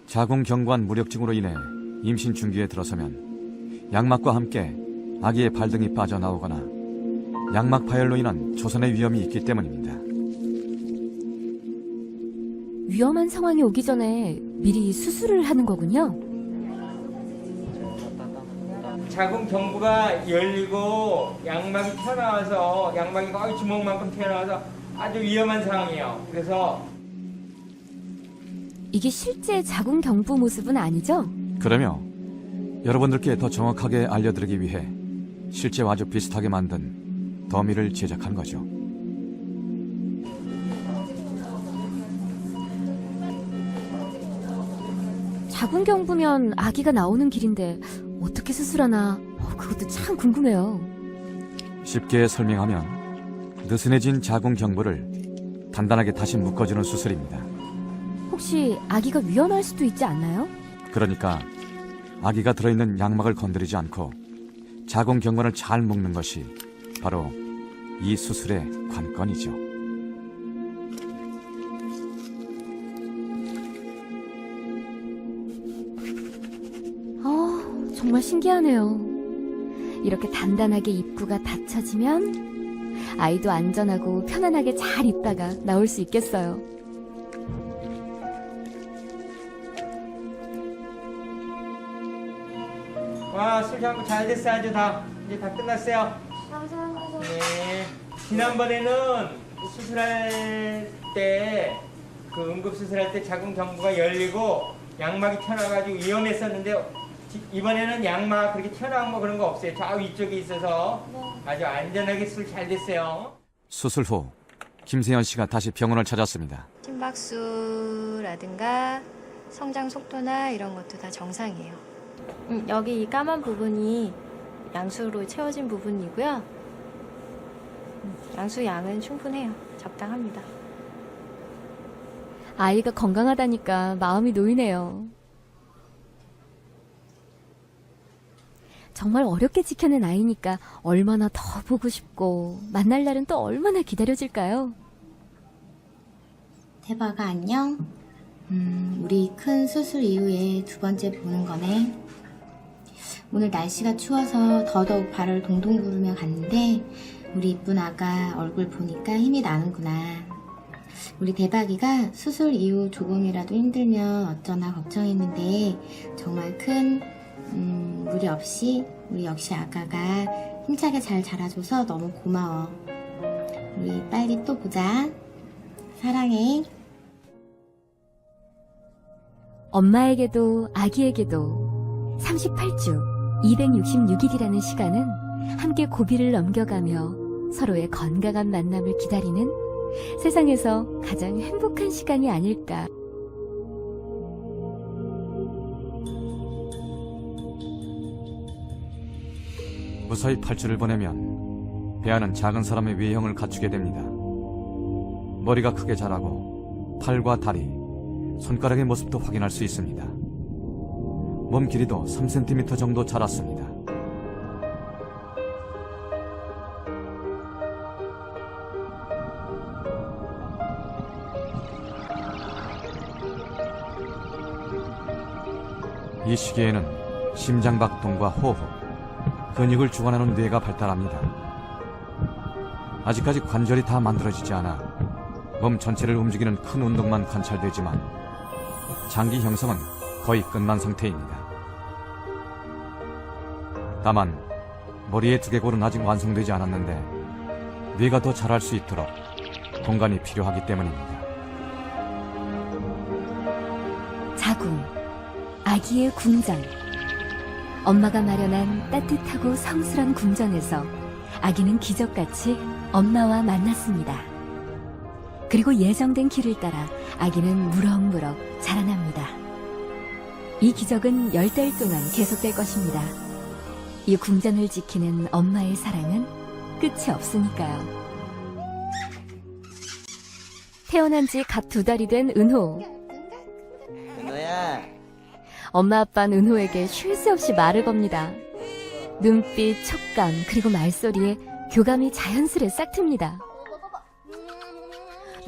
자궁 경부암 무력증으로 인해 임신 중기에 들어서면 양막과 함께 아기의 발등이 빠져나오거나 양막 파열로 인한 조선의 위험이 있기 때문입니다. 위험한 상황이 오기 전에 미리 수술을 하는 거군요. 자궁 경부가 열리고 양막이 튀어나와서 양막이 거의 주먹만큼 튀어나와서 아주 위험한 상황이에요. 그래서 이게 실제 자궁 경부 모습은 아니죠? 그러며 여러분들께 더 정확하게 알려드리기 위해 실제와 아주 비슷하게 만든 더미를 제작한 거죠. 자궁 경부면 아기가 나오는 길인데 어떻게 수술하나 그것도 참 궁금해요. 쉽게 설명하면 느슨해진 자궁 경부를 단단하게 다시 묶어주는 수술입니다. 혹시 아기가 위험할 수도 있지 않나요? 그러니까 아기가 들어있는 양막을 건드리지 않고 자궁 경부를 잘 묶는 것이 바로 이 수술의 관건이죠. 정말 신기하네요. 이렇게 단단하게 입구가 닫혀지면 아이도 안전하고 편안하게 잘 있다가 나올 수 있겠어요. 와, 수술 한번 잘 됐어요. 아주 이제 다 끝났어요. 감사합니다. 네. 지난번에는 수술할 때, 응급 수술할 때 자궁 경부가 열리고 양막이 튀어나와가지고 위험했었는데 이번에는 양막 그렇게 튀어나온 거 그런 거 없어요. 저 위쪽에 있어서 아주 안전하게 수술 잘 됐어요. 수술 후 김세연 씨가 다시 병원을 찾았습니다. 심박수라든가 성장 속도나 이런 것도 다 정상이에요. 여기 이 까만 부분이 양수로 채워진 부분이고요. 양수 양은 충분해요. 적당합니다. 아이가 건강하다니까 마음이 놓이네요. 정말 어렵게 지켜낸 아이니까 얼마나 더 보고 싶고 만날 날은 또 얼마나 기다려질까요? 대박아 안녕. 우리 큰 수술 이후에 두 번째 보는 거네. 오늘 날씨가 추워서 더더욱 발을 동동 구르며 갔는데 우리 이쁜 아가 얼굴 보니까 힘이 나는구나. 우리 대박이가 수술 이후 조금이라도 힘들면 어쩌나 걱정했는데 정말 큰 무리 없이 우리 역시 아가가 힘차게 잘 자라줘서 너무 고마워. 우리 빨리 또 보자. 사랑해. 엄마에게도 아기에게도 38주 266일이라는 시간은 함께 고비를 넘겨가며 서로의 건강한 만남을 기다리는 세상에서 가장 행복한 시간이 아닐까. 무사히 8주를 보내면 배아는 작은 사람의 외형을 갖추게 됩니다. 머리가 크게 자라고 팔과 다리, 손가락의 모습도 확인할 수 있습니다. 몸 길이도 3cm 정도 자랐습니다. 이 시기에는 심장박동과 호흡, 근육을 주관하는 뇌가 발달합니다. 아직까지 관절이 다 만들어지지 않아 몸 전체를 움직이는 큰 운동만 관찰되지만 장기 형성은 거의 끝난 상태입니다. 다만 머리의 두개골은 아직 완성되지 않았는데 뇌가 더 자랄 수 있도록 공간이 필요하기 때문입니다. 자궁, 아기의 궁전. 엄마가 마련한 따뜻하고 성스런 궁전에서 아기는 기적같이 엄마와 만났습니다. 그리고 예정된 길을 따라 아기는 무럭무럭 자라납니다. 이 기적은 10달 동안 계속될 것입니다. 이 궁전을 지키는 엄마의 사랑은 끝이 없으니까요. 태어난 지 갓 2달이 된 은호. 은호야. 엄마 아빠는 은호에게 쉴 새 없이 말을 겁니다. 눈빛, 촉감, 그리고 말소리에 교감이 자연스레 싹 틉니다.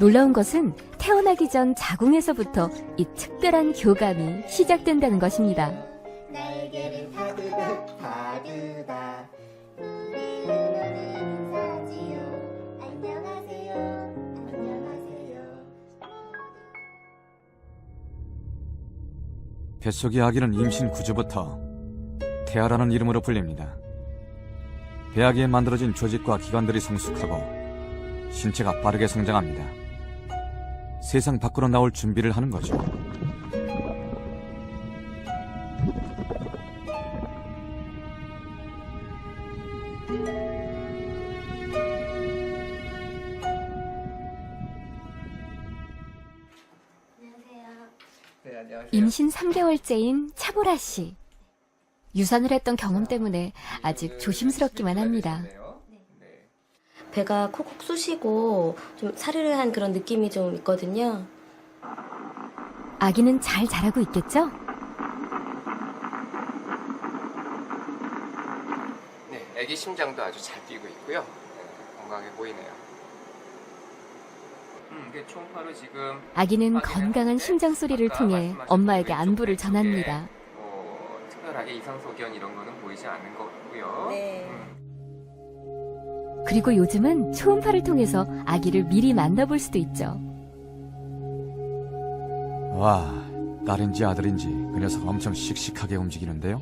놀라운 것은 태어나기 전 자궁에서부터 이 특별한 교감이 시작된다는 것입니다. 날개를 타드다 타드다 우리 은호는 인사지요. 안녕하세요. 안녕하세요. 뱃속의 아기는 임신 9주부터 태아라는 이름으로 불립니다. 배아기에 만들어진 조직과 기관들이 성숙하고 신체가 빠르게 성장합니다. 세상 밖으로 나올 준비를 하는 거죠. 네, 안녕하세요. 임신 3개월째인 차보라 씨. 유산을 했던 경험 때문에 아직 조심스럽기만 합니다. 배가 콕콕 쑤시고 좀 사르르한 그런 느낌이 좀 있거든요. 아기는 잘 자라고 있겠죠? 네, 아기 심장도 아주 잘 뛰고 있고요. 네, 건강해 보이네요. 이게 초음파로 지금 아기는 건강한 심장 소리를 통해 엄마에게 안부를 전합니다. 특별하게 이상 소견 이런 거는 보이지 않는 것 같고요. 네. 그리고 요즘은 초음파를 통해서 아기를 미리 만나볼 수도 있죠. 와, 딸인지 아들인지 그 녀석 엄청 씩씩하게 움직이는데요.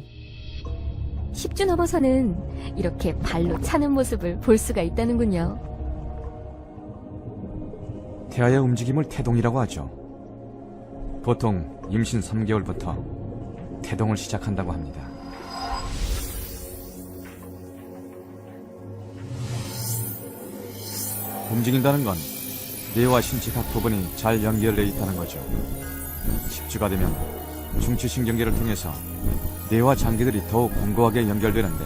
10주 넘어서는 이렇게 발로 차는 모습을 볼 수가 있다는군요. 태아의 움직임을 태동이라고 하죠. 보통 임신 3개월부터 태동을 시작한다고 합니다. 움직인다는 건 뇌와 신체 각 부분이 잘 연결되어 있다는 거죠. 10주가 되면 중추신경계를 통해서 뇌와 장기들이 더욱 견고하게 연결되는데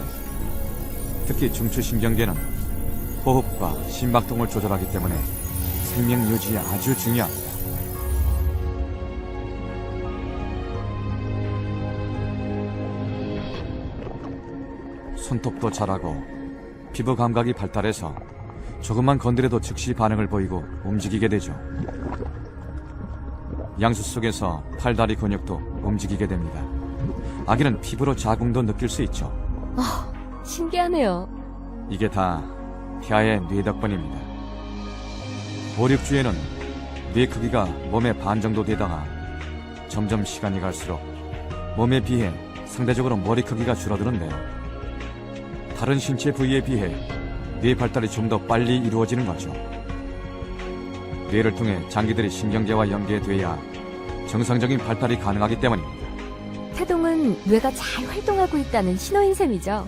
특히 중추신경계는 호흡과 심박동을 조절하기 때문에 생명 유지에 아주 중요합니다. 손톱도 자라고 피부 감각이 발달해서 조금만 건드려도 즉시 반응을 보이고 움직이게 되죠. 양수 속에서 팔다리 근육도 움직이게 됩니다. 아기는 피부로 자궁도 느낄 수 있죠. 신기하네요. 이게 다 태아의 뇌 덕분입니다. 5, 6주에는 뇌 크기가 몸의 반 정도 되다가 점점 시간이 갈수록 몸에 비해 상대적으로 머리 크기가 줄어드는데요. 다른 신체 부위에 비해 뇌 발달이 좀 더 빨리 이루어지는 거죠. 뇌를 통해 장기들이 신경계와 연계돼야 정상적인 발달이 가능하기 때문입니다. 태동은 뇌가 잘 활동하고 있다는 신호인 셈이죠.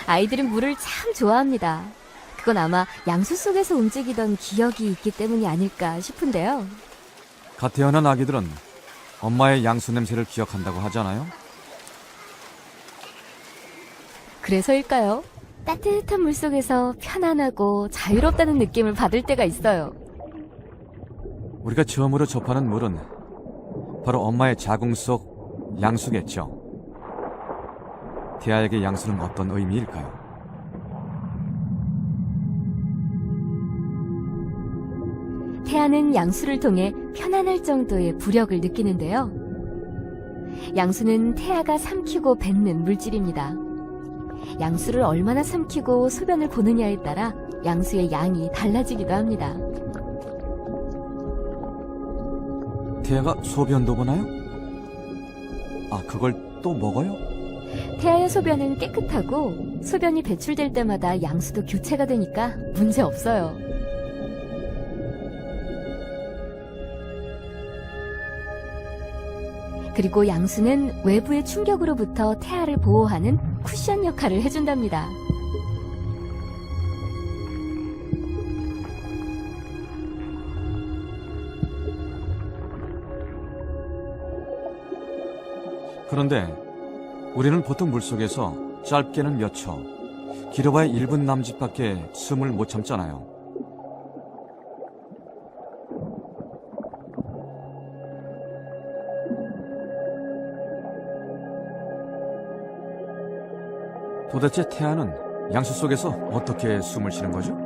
아이들은 물을 참 좋아합니다. 그건 아마 양수 속에서 움직이던 기억이 있기 때문이 아닐까 싶은데요. 갓 태어난 아기들은 엄마의 양수 냄새를 기억한다고 하잖아요. 그래서일까요? 따뜻한 물속에서 편안하고 자유롭다는 느낌을 받을 때가 있어요. 우리가 처음으로 접하는 물은 바로 엄마의 자궁 속 양수겠죠. 태아에게 양수는 어떤 의미일까요? 태아는 양수를 통해 편안할 정도의 부력을 느끼는데요. 양수는 태아가 삼키고 뱉는 물질입니다. 양수를 얼마나 삼키고 소변을 보느냐에 따라 양수의 양이 달라지기도 합니다. 태아가 소변도 보나요? 아, 그걸 또 먹어요? 태아의 소변은 깨끗하고 소변이 배출될 때마다 양수도 교체가 되니까 문제 없어요. 그리고 양수는 외부의 충격으로부터 태아를 보호하는 쿠션 역할을 해준답니다. 그런데 우리는 보통 물속에서 짧게는 몇 초, 길어봐야 1분 남짓밖에 숨을 못 참잖아요. 도대체 태아는 양수 속에서 어떻게 숨을 쉬는 거죠?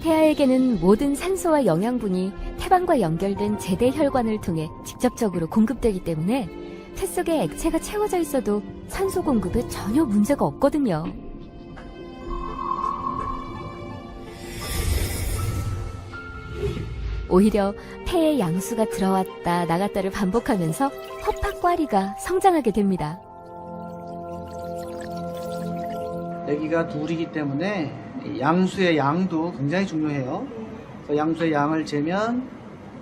태아에게는 모든 산소와 영양분이 태반과 연결된 제대 혈관을 통해 직접적으로 공급되기 때문에 태 속에 액체가 채워져 있어도 산소 공급에 전혀 문제가 없거든요. 오히려 폐에 양수가 들어왔다 나갔다를 반복하면서 허파과리가 성장하게 됩니다. 아기가 둘이기 때문에 양수의 양도 굉장히 중요해요. 그래서 양수의 양을 재면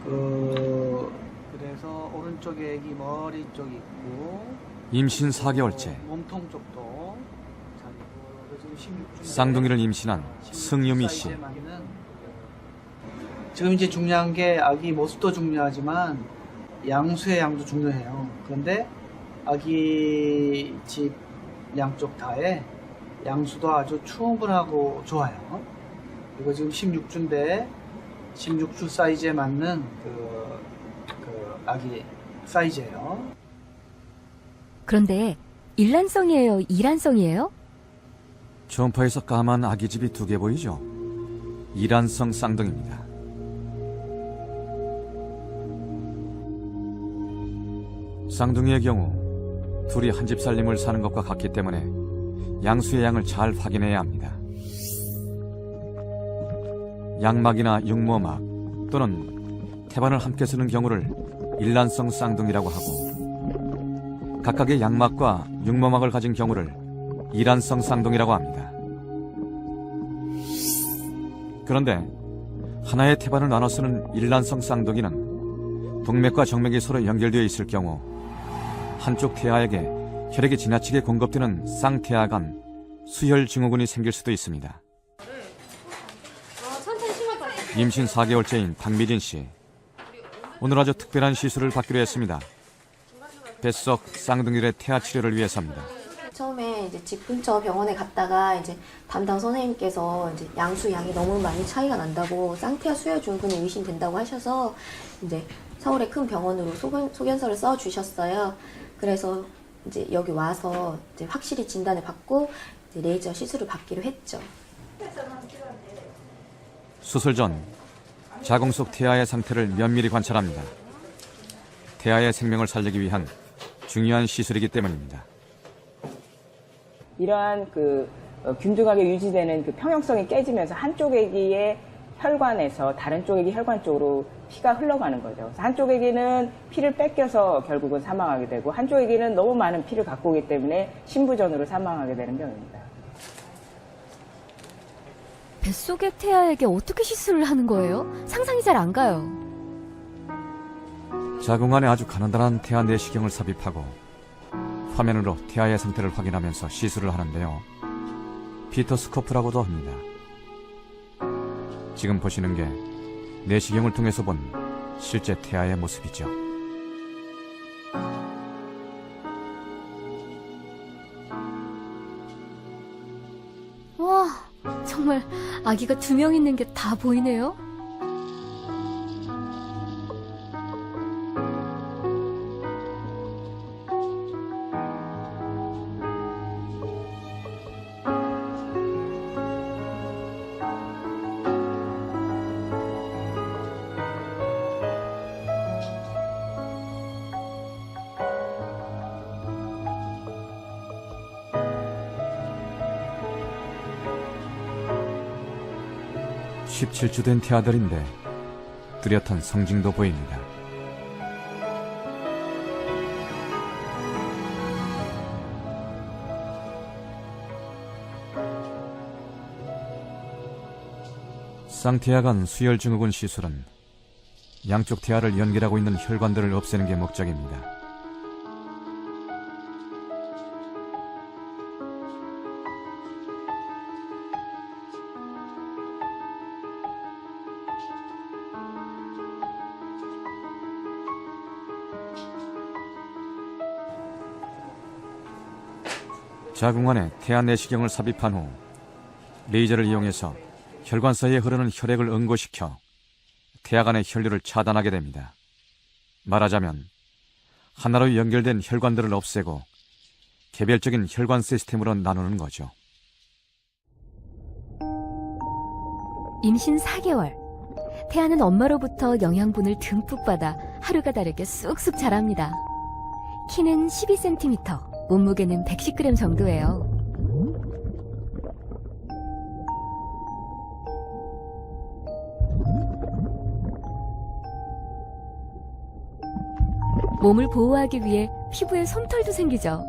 그래서 오른쪽에 아기 머리 쪽 있고 임신 4개월째 몸통 쪽도 자리고 지금 16주 쌍둥이를 임신한 승유미 씨. 지금 이제 중요한 게 아기 모습도 중요하지만 양수의 양도 중요해요. 그런데 아기 집 양쪽 다에 양수도 아주 충분하고 좋아요. 그리고 지금 16주인데 16주 사이즈에 맞는 그 아기 사이즈예요. 그런데 일란성이에요? 이란성이에요? 초음파에서 까만 아기집이 2개 보이죠? 이란성 쌍둥이입니다. 쌍둥이의 경우 둘이 한 집 살림을 사는 것과 같기 때문에 양수의 양을 잘 확인해야 합니다. 양막이나 육모막 또는 태반을 함께 쓰는 경우를 일란성 쌍둥이라고 하고 각각의 양막과 육모막을 가진 경우를 이란성 쌍둥이라고 합니다. 그런데 하나의 태반을 나눠 쓰는 일란성 쌍둥이는 동맥과 정맥이 서로 연결되어 있을 경우 한쪽 태아에게 혈액이 지나치게 공급되는 쌍태아 간 수혈 증후군이 생길 수도 있습니다. 임신 4개월째인 박미진 씨. 오늘 아주 특별한 시술을 받기로 했습니다. 뱃속 쌍둥이들의 태아 치료를 위해서입니다. 처음에 이제 집 근처 병원에 갔다가 이제 담당 선생님께서 이제 양수 양이 너무 많이 차이가 난다고 쌍태아 수혈 증후군이 의심된다고 하셔서 이제 서울의 큰 병원으로 소견서를 써 주셨어요. 그래서 이제 여기 와서 이제 확실히 진단을 받고 이제 레이저 시술을 받기로 했죠. 수술 전 자궁 속 태아의 상태를 면밀히 관찰합니다. 태아의 생명을 살리기 위한 중요한 시술이기 때문입니다. 이러한 균등하게 유지되는 평형성이 깨지면서 한쪽 아기의 혈관에서 다른 쪽 아기 혈관 쪽으로 피가 흘러가는 거죠. 그래서 한쪽 아기는 피를 뺏겨서 결국은 사망하게 되고 한쪽 아기는 너무 많은 피를 갖고 오기 때문에 신부전으로 사망하게 되는 병입니다. 뱃속의 태아에게 어떻게 시술을 하는 거예요? 상상이 잘 안 가요. 자궁 안에 아주 가난한 태아 내시경을 삽입하고 화면으로 태아의 상태를 확인하면서 시술을 하는데요. 피터스코프라고도 합니다. 지금 보시는 게 내시경을 통해서 본 실제 태아의 모습이죠. 와, 정말 아기가 2명 있는 게 다 보이네요. 17주 된 태아들인데 뚜렷한 성징도 보입니다. 쌍태아간 수혈증후군 시술은 양쪽 태아를 연결하고 있는 혈관들을 없애는 게 목적입니다. 자궁 안에 태아 내시경을 삽입한 후 레이저를 이용해서 혈관 사이에 흐르는 혈액을 응고시켜 태아 간의 혈류를 차단하게 됩니다. 말하자면 하나로 연결된 혈관들을 없애고 개별적인 혈관 시스템으로 나누는 거죠. 임신 4개월. 태아는 엄마로부터 영양분을 듬뿍 받아 하루가 다르게 쑥쑥 자랍니다. 키는 12cm, 몸무게는 110g 정도예요. 몸을 보호하기 위해 피부에 솜털도 생기죠.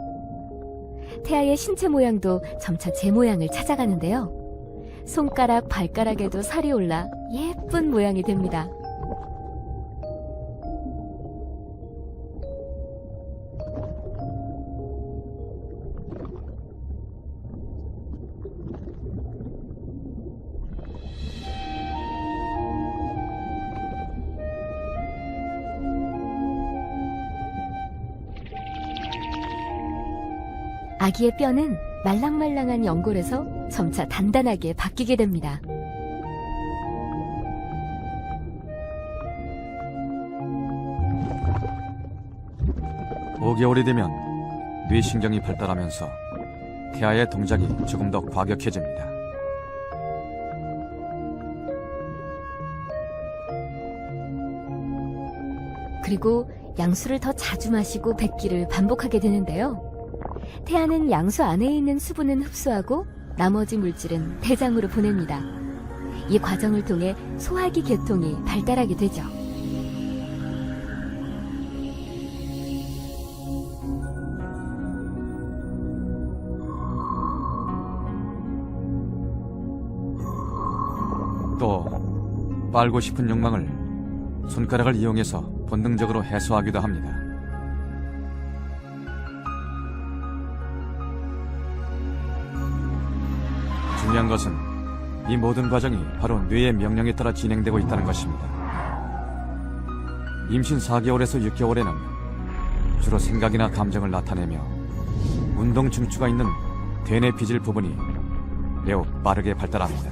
태아의 신체 모양도 점차 제 모양을 찾아가는데요. 손가락, 발가락에도 살이 올라 예쁜 모양이 됩니다. 아기의 뼈는 말랑말랑한 연골에서 점차 단단하게 바뀌게 됩니다. (5개월이) 되면 뇌신경이 발달하면서 태아의 동작이 조금 더 과격해집니다. 그리고 양수를 더 자주 마시고 뱉기를 반복하게 되는데요. 태아는 양수 안에 있는 수분은 흡수하고 나머지 물질은 대장으로 보냅니다. 이 과정을 통해 소화기 계통이 발달하게 되죠. 또 빨고 싶은 욕망을 손가락을 이용해서 본능적으로 해소하기도 합니다. 중요한 것은 이 모든 과정이 바로 뇌의 명령에 따라 진행되고 있다는 것입니다. 임신 4개월에서 6개월에는 주로 생각이나 감정을 나타내며 운동 중추가 있는 대뇌 피질 부분이 매우 빠르게 발달합니다.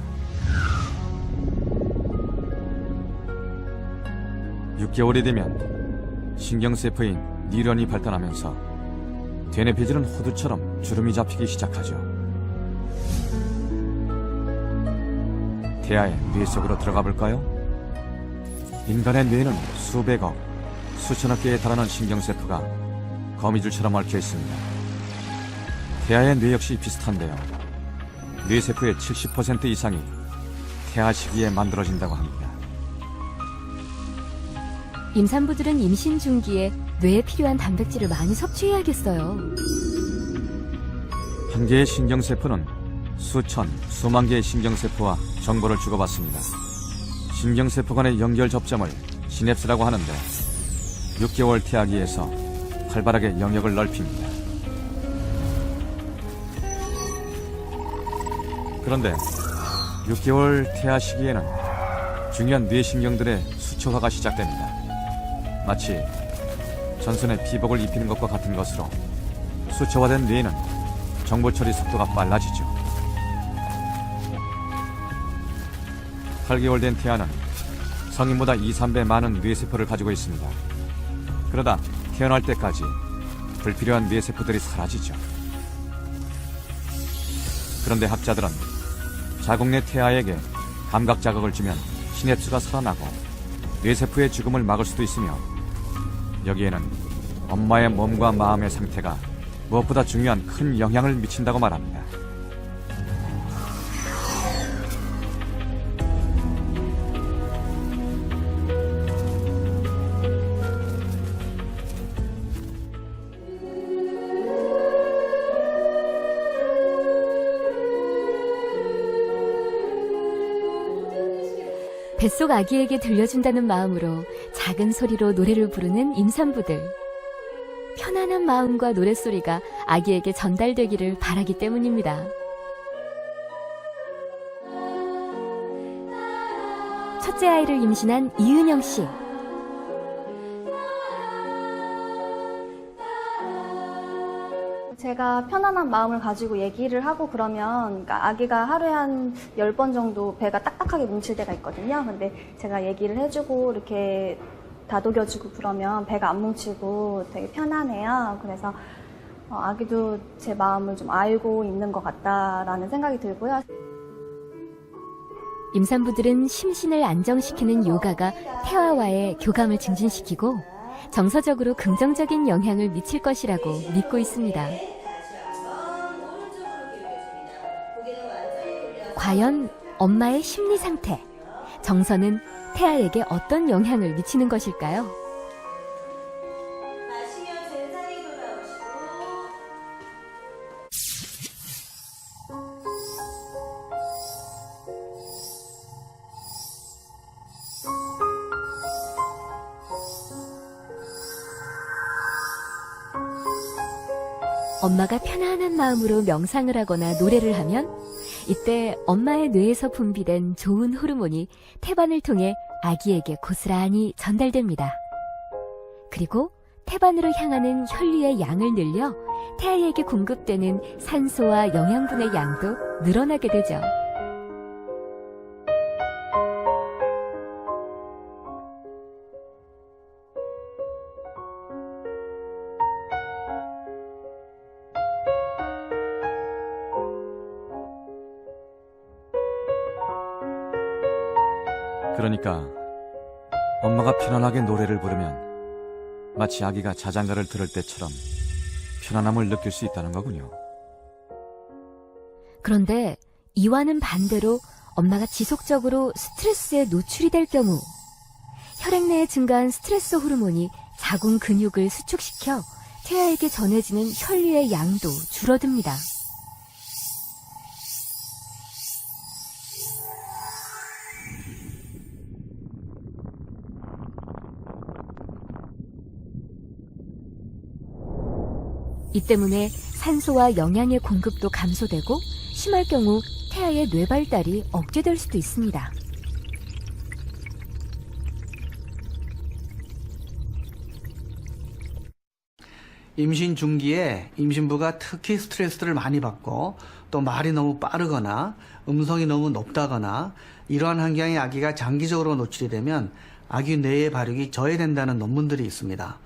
6개월이 되면 신경세포인 뉴런이 발달하면서 대뇌 피질은 호두처럼 주름이 잡히기 시작하죠. 태아의 뇌 속으로 들어가 볼까요? 인간의 뇌에는 수백억, 수천억 개에 달하는 신경세포가 거미줄처럼 얽혀 있습니다. 태아의 뇌 역시 비슷한데요. 뇌세포의 70% 이상이 태아 시기에 만들어진다고 합니다. 임산부들은 임신 중기에 뇌에 필요한 단백질을 많이 섭취해야겠어요. 한 개의 신경세포는 수천, 수만 개의 신경세포와 정보를 주고받습니다. 신경세포 간의 연결 접점을 시냅스라고 하는데 6개월 태아기에서 활발하게 영역을 넓힙니다. 그런데 6개월 태아 시기에는 중요한 뇌신경들의 수초화가 시작됩니다. 마치 전선에 피복을 입히는 것과 같은 것으로 수초화된 뇌는 정보 처리 속도가 빨라지죠. 8개월 된 태아는 성인보다 2, 3배 많은 뇌세포를 가지고 있습니다. 그러다 태어날 때까지 불필요한 뇌세포들이 사라지죠. 그런데 학자들은 자궁 내 태아에게 감각 자극을 주면 시냅스가 살아나고 뇌세포의 죽음을 막을 수도 있으며 여기에는 엄마의 몸과 마음의 상태가 무엇보다 중요한 큰 영향을 미친다고 말합니다. 뱃속 아기에게 들려준다는 마음으로 작은 소리로 노래를 부르는 임산부들. 편안한 마음과 노랫소리가 아기에게 전달되기를 바라기 때문입니다. 첫째 아이를 임신한 이은영 씨. 제가 편안한 마음을 가지고 얘기를 하고 그러면 그러니까 아기가 하루에 한 10번 정도 배가 딱딱하게 뭉칠 때가 있거든요. 근데 제가 얘기를 해주고 이렇게 다독여주고 그러면 배가 안 뭉치고 되게 편안해요. 그래서 아기도 제 마음을 좀 알고 있는 것 같다라는 생각이 들고요. 임산부들은 심신을 안정시키는 요가가 태아와의 교감을 증진시키고 정서적으로 긍정적인 영향을 미칠 것이라고 믿고 있습니다. 과연 엄마의 심리 상태, 정서는 태아에게 어떤 영향을 미치는 것일까요? 엄마가 편안한 마음으로 명상을 하거나 노래를 하면 이때 엄마의 뇌에서 분비된 좋은 호르몬이 태반을 통해 아기에게 고스란히 전달됩니다. 그리고 태반으로 향하는 혈류의 양을 늘려 태아에게 공급되는 산소와 영양분의 양도 늘어나게 되죠. 그러니까 엄마가 편안하게 노래를 부르면 마치 아기가 자장가를 들을 때처럼 편안함을 느낄 수 있다는 거군요. 그런데 이와는 반대로 엄마가 지속적으로 스트레스에 노출이 될 경우 혈액 내에 증가한 스트레스 호르몬이 자궁 근육을 수축시켜 태아에게 전해지는 혈류의 양도 줄어듭니다. 이 때문에 산소와 영양의 공급도 감소되고 심할 경우 태아의 뇌 발달이 억제될 수도 있습니다. 임신 중기에 임신부가 특히 스트레스를 많이 받고 또 말이 너무 빠르거나 음성이 너무 높다거나 이러한 환경에 아기가 장기적으로 노출이 되면 아기 뇌의 발육이 저해된다는 논문들이 있습니다.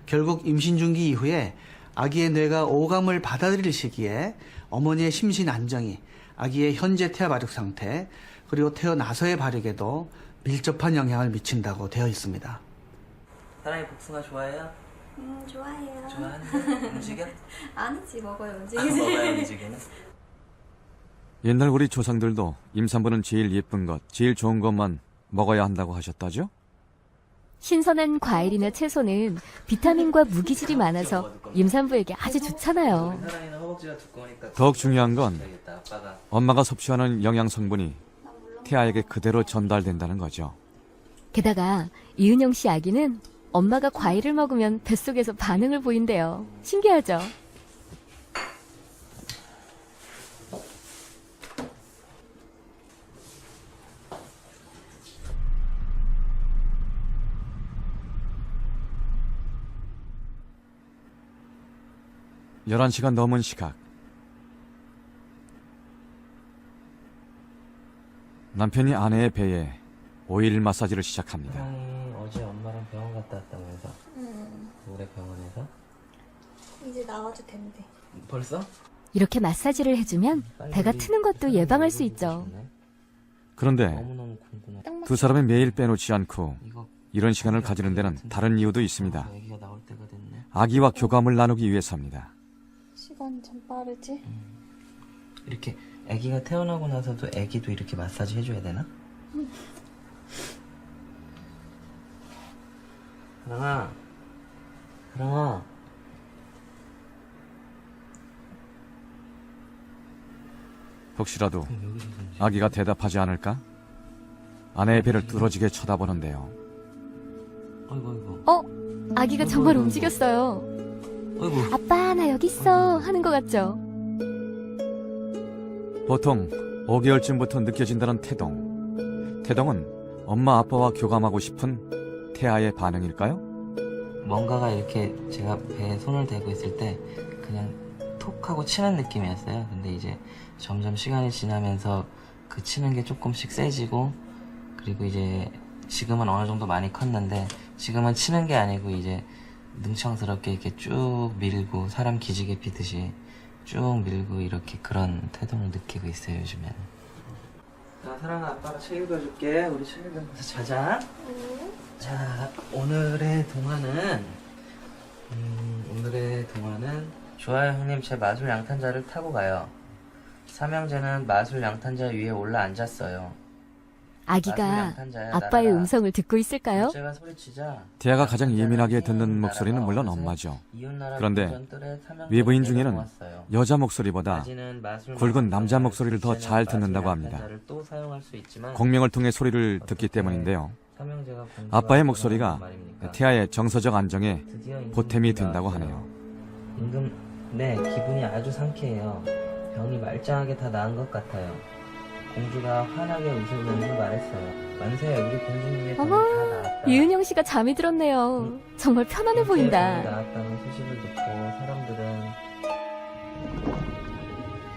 결국 임신 중기 이후에 아기의 뇌가 오감을 받아들일 시기에 어머니의 심신 안정이 아기의 현재 태아 발육 상태 그리고 태어나서의 발육에도 밀접한 영향을 미친다고 되어 있습니다. 사랑이 복숭아 좋아해요? 좋아해요. 좋아하는데 움직여? 아니지, 먹어요. 먹어야 움직이는? 옛날 우리 조상들도 임산부는 제일 예쁜 것, 제일 좋은 것만 먹어야 한다고 하셨다죠? 신선한 과일이나 채소는 비타민과 무기질이 많아서 임산부에게 아주 좋잖아요. 사랑이는 허벅지가 두꺼우니까 더욱 중요한 건 아빠가 엄마가 섭취하는 영양 성분이 태아에게 그대로 전달된다는 거죠. 게다가 이은영 씨 아기는 엄마가 과일을 먹으면 뱃속에서 반응을 보인대요. 신기하죠? (11) 시간 넘은 시각. 남편이 아내의 배에 오일 마사지를 시작합니다. 사랑이 어제 엄마랑 병원 갔다 왔다면서? 올해 병원에서? 이제 나와도 된대. 벌써? 이렇게 마사지를 해주면 배가 트는 것도 예방할 수 있죠. 그런데 너무너무 궁금해. 두 사람이 매일 빼놓지 않고 이런 시간을 가지는 데는 다른 이유도 있습니다. 아기가 나올 때가 됐네. 아기와 교감을 나누기 위해서입니다. 시간 참 빠르지? 이렇게 아기가 태어나고 나서도 아기도 이렇게 마사지 해줘야 되나? 사랑아, 사랑아. 혹시라도 아기가 대답하지 않을까? 아내의 배를 뚫어지게 쳐다보는데요. 아기가 정말 움직였어요. 아빠, 나 여기 있어 하는 것 같죠? 보통 5개월쯤부터 느껴진다는 태동. 태동은 엄마 아빠와 교감하고 싶은 태아의 반응일까요? 뭔가가 이렇게 제가 배에 손을 대고 있을 때 그냥 톡 하고 치는 느낌이었어요. 근데 이제 점점 시간이 지나면서 그 치는 게 조금씩 세지고, 그리고 이제 지금은 어느 정도 많이 컸는데 지금은 치는 게 아니고 이제 능청스럽게 이렇게 쭉 밀고 사람 기지개 피듯이 쭉 밀고 이렇게 그런 태동을 느끼고 있어요, 요즘에는. 자, 사랑아, 아빠가 책 읽어줄게. 우리 책 읽으면서 자자. 자, 오늘의 동화는 좋아요 형님, 제 마술 양탄자를 타고 가요. 삼형제는 마술 양탄자 위에 올라 앉았어요. 아기가 아빠의 음성을 듣고 있을까요? 태아가 가장 예민하게 듣는 목소리는 물론 엄마죠. 그런데 외부인 중에는 여자 목소리보다 굵은 남자 목소리를 더 잘 듣는다고 합니다. 공명을 통해 소리를 듣기 때문인데요. 아빠의 목소리가 태아의 정서적 안정에 보탬이 된다고 하네요. 네, 기분이 아주 상쾌해요. 병이 말짱하게 다 나은 것 같아요. 공주가 환하게 웃으면서 말했어요. 만세, 우리 공주님의 병이 다 나았다. 유은영 씨가 잠이 들었네요. 정말 편안해 보인다. 나았다는 소식을 듣고 사람들은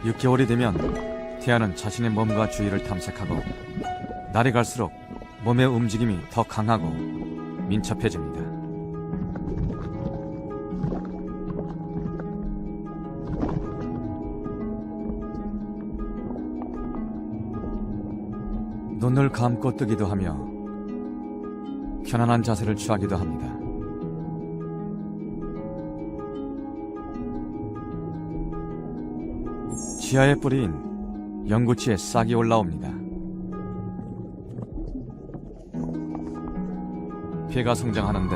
6개월이 되면 태아는 자신의 몸과 주위를 탐색하고 날이 갈수록 몸의 움직임이 더 강하고 민첩해집니다. 눈을 감고 뜨기도 하며 편안한 자세를 취하기도 합니다. 지하에 뿌린 연구치에 싹이 올라옵니다. 폐가 성장하는데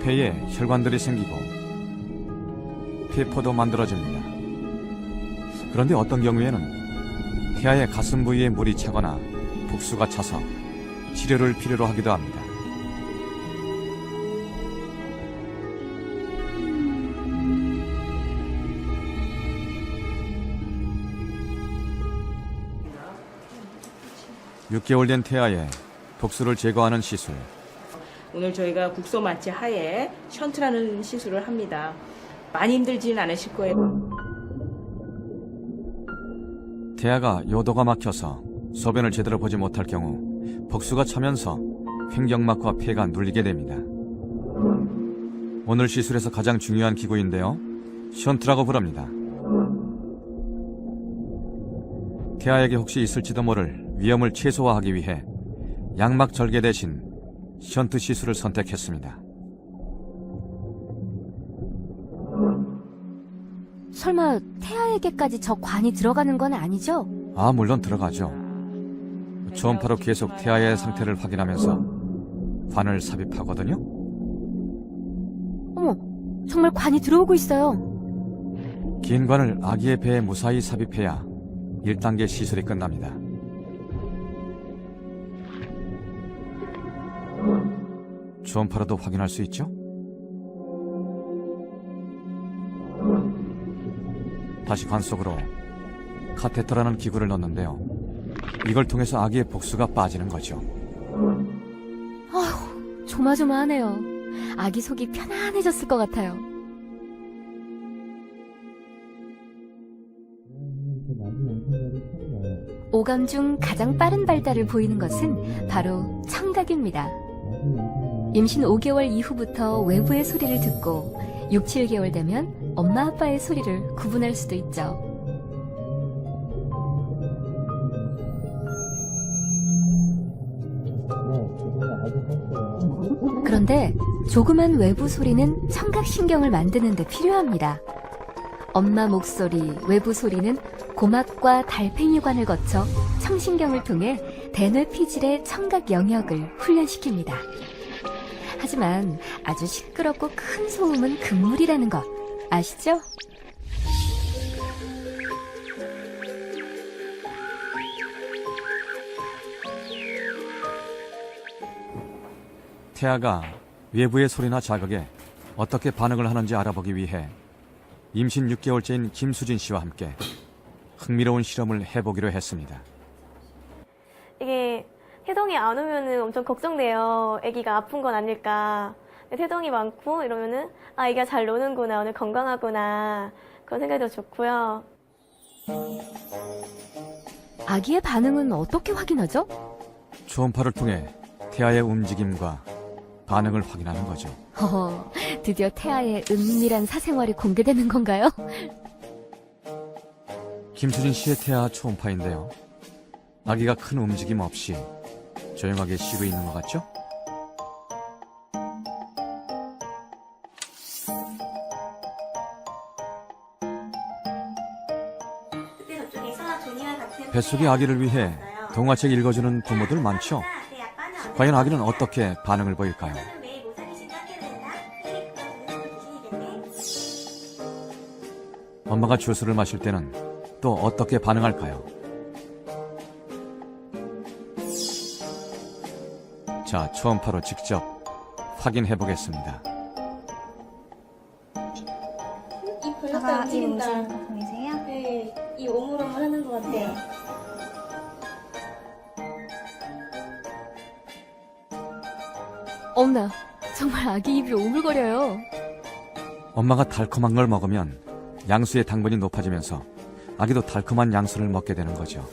폐에 혈관들이 생기고 폐포도 만들어집니다. 그런데 어떤 경우에는 태아의 가슴 부위에 물이 차거나 복수가 차서 치료를 필요로 하기도 합니다. (6개월) 된 태아의 복수를 제거하는 시술. 오늘 저희가 국소 마취 하에 션트라는 시술을 합니다. 많이 힘들지는 않으실 거예요. 태아가 요도가 막혀서 소변을 제대로 보지 못할 경우 복수가 차면서 횡격막과 폐가 눌리게 됩니다. 오늘 시술에서 가장 중요한 기구인데요. 션트라고 부릅니다. 태아에게 혹시 있을지도 모를 위험을 최소화하기 위해 양막 절개 대신 션트 시술을 선택했습니다. 설마 태아에게까지 저 관이 들어가는 건 아니죠? 아, 물론 들어가죠. 초음파로 계속 태아의 상태를 확인하면서 관을 삽입하거든요. 어머, 정말 관이 들어오고 있어요. 긴 관을 아기의 배에 무사히 삽입해야 1단계 시술이 끝납니다. 초음파로도 확인할 수 있죠? 다시 관 속으로 카테터라는 기구를 넣는데요. 이걸 통해서 아기의 복수가 빠지는 거죠. 아휴, 조마조마하네요. 아기 속이 편안해졌을 것 같아요. 오감 중 가장 빠른 발달을 보이는 것은 바로 청각입니다. 임신 5개월 이후부터 외부의 소리를 듣고 6, 7개월 되면 엄마 아빠의 소리를 구분할 수도 있죠. 그런데 조그만 외부 소리는 청각신경을 만드는 데 필요합니다. 엄마 목소리, 외부 소리는 고막과 달팽이관을 거쳐 청신경을 통해 대뇌피질의 청각 영역을 훈련시킵니다. 하지만 아주 시끄럽고 큰 소음은 금물이라는 것 아시죠? 태아가 외부의 소리나 자극에 어떻게 반응을 하는지 알아보기 위해 임신 6개월째인 김수진 씨와 함께 흥미로운 실험을 해보기로 했습니다. 이게 태동이 안 오면은 엄청 걱정돼요. 아기가 아픈 건 아닐까. 태동이 많고 이러면은 아, 아기가 잘 노는구나, 오늘 건강하구나, 그런 생각이 더 좋고요. 아기의 반응은 어떻게 확인하죠? 초음파를 통해 태아의 움직임과 반응을 확인하는 거죠. 드디어 태아의 은밀한 사생활이 공개되는 건가요? 김수진 씨의 태아 초음파인데요. 아기가 큰 움직임 없이 조용하게 쉬고 있는 것 같죠? 뱃속의 아기를 위해 동화책 읽어주는 부모들 많죠? 과연 아기는 어떻게 반응을 보일까요? 엄마가 주스를 마실 때는 또 어떻게 반응할까요? 자, 초음파로 직접 확인해 보겠습니다. 이 벌렸다 움직인다. 보이세요? 네, 이 오물오물 하는 것 같아요. 어머나, 정말 아기 입이 오물거려요. 엄마가 달콤한 걸 먹으면 양수의 당분이 높아지면서 아기도 달콤한 양수를 먹게 되는 거죠.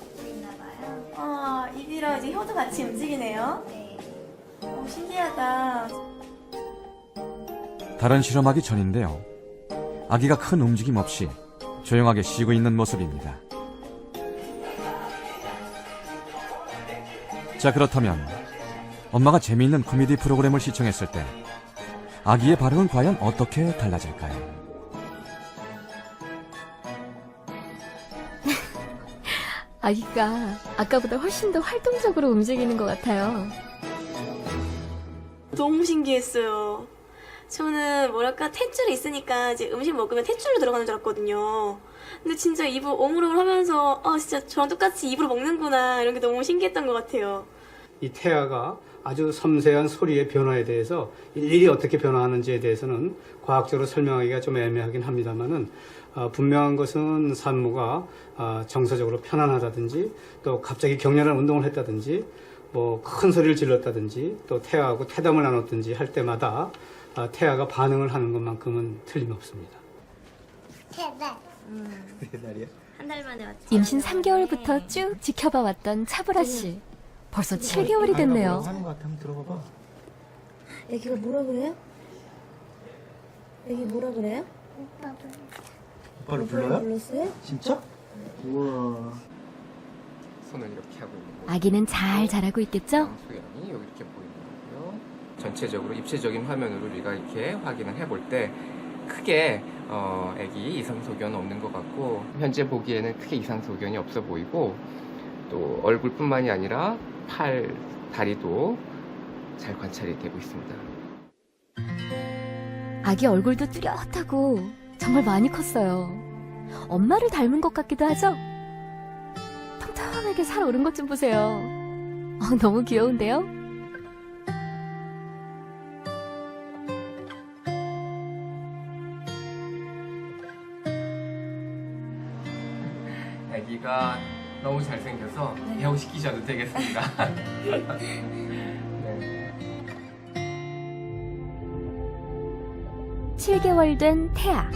입이랑 이제 혀도 같이 움직이네요. 신기하다. 다른 실험하기 전인데요. 아기가 큰 움직임 없이 조용하게 쉬고 있는 모습입니다. 자, 그렇다면 엄마가 재미있는 코미디 프로그램을 시청했을 때 아기의 반응은 과연 어떻게 달라질까요? 아기가 아까보다 훨씬 더 활동적으로 움직이는 것 같아요. 너무 신기했어요. 저는 뭐랄까 탯줄이 있으니까 이제 음식 먹으면 탯줄로 들어가는 줄 알았거든요. 근데 진짜 입을 오물오물 하면서 진짜 저랑 똑같이 입으로 먹는구나, 이런 게 너무 신기했던 것 같아요. 이 태아가 아주 섬세한 소리의 변화에 대해서 일일이 어떻게 변화하는지에 대해서는 과학적으로 설명하기가 좀 애매하긴 합니다만은 분명한 것은 산모가 정서적으로 편안하다든지 또 갑자기 격렬한 운동을 했다든지 뭐 큰 소리를 질렀다든지 또 태아하고 태담을 나눴든지 할 때마다 태아가 반응을 하는 것만큼은 틀림없습니다. 한 달 만에 왔죠. 임신 3개월부터 쭉 지켜봐 왔던 차보라 씨. 벌써 7개월이 됐네요. 하는 것 같아. 한번 들어봐 봐. 애기가 뭐라 그래요? 애기 뭐라 그래요? 오빠를 불렀어요? 진짜? 우와. 손을 이렇게 하고 있는 거예요. 아기는 잘 자라고 있겠죠? 소연이 여기 이렇게 보이는 거고요. 전체적으로 입체적인 화면으로 우리가 이렇게 확인을 해볼 때 크게 아기 이상 소견은 없는 것 같고 현재 보기에는 크게 이상 소견이 없어 보이고 또 얼굴뿐만이 아니라 팔, 다리도 잘 관찰이 되고 있습니다. 아기 얼굴도 뚜렷하고 정말 많이 컸어요. 엄마를 닮은 것 같기도 하죠? 통통하게 살 오른 것 좀 보세요. 너무 귀여운데요? 아기가 너무 잘생겨서 배우시키셔도 되겠습니다. 네. 7개월 된 태아.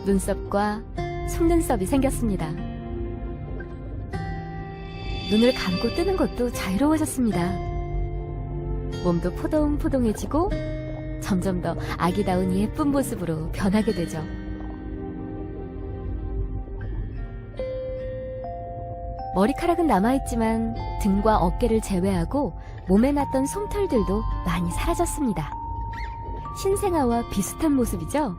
눈썹과 속눈썹이 생겼습니다. 눈을 감고 뜨는 것도 자유로워졌습니다. 몸도 포동포동해지고 점점 더 아기다운 예쁜 모습으로 변하게 되죠. 머리카락은 남아있지만 등과 어깨를 제외하고 몸에 났던 솜털들도 많이 사라졌습니다. 신생아와 비슷한 모습이죠?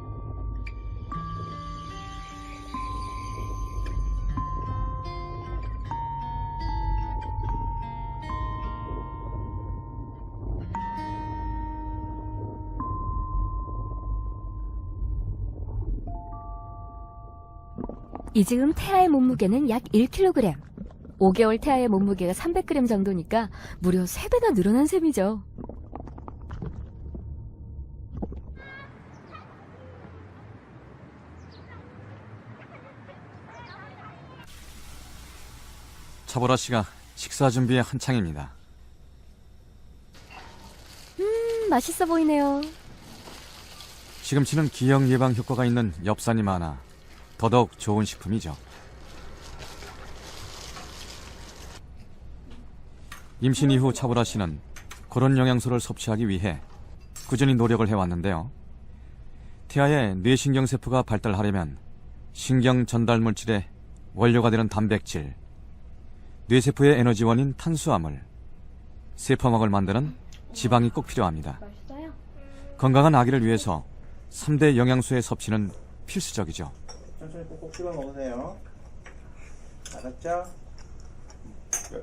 이 즈음 태아의 몸무게는 약 1kg. 5개월 태아의 몸무게가 300g 정도니까 무려 3배나 늘어난 셈이죠. 차보라 씨가 식사 준비에 한창입니다. 맛있어 보이네요. 시금치는 기형 예방 효과가 있는 엽산이 많아 더더욱 좋은 식품이죠. 임신 이후 차보라 씨는 그런 영양소를 섭취하기 위해 꾸준히 노력을 해왔는데요. 태아의 뇌신경세포가 발달하려면 신경 전달 물질의 원료가 되는 단백질, 뇌세포의 에너지원인 탄수화물, 세포막을 만드는 지방이 꼭 필요합니다. 건강한 아기를 위해서 3대 영양소의 섭취는 필수적이죠. 천천히 꼭꼭 씹어 먹으세요. 알았죠?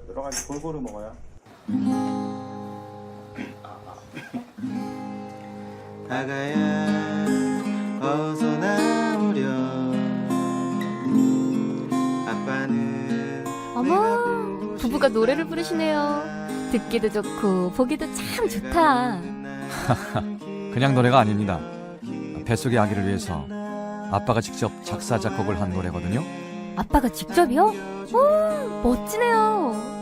여러 가지 골고루 먹어요. 아가야 어서 나오렴. 아빠는 어머, 부부가 노래를 부르시네요. 듣기도 좋고 보기도 참 좋다. 그냥 노래가 아닙니다. 뱃속의 아기를 위해서 아빠가 직접 작사 작곡을 한 노래거든요. 아빠가 직접이요? 오, 멋지네요.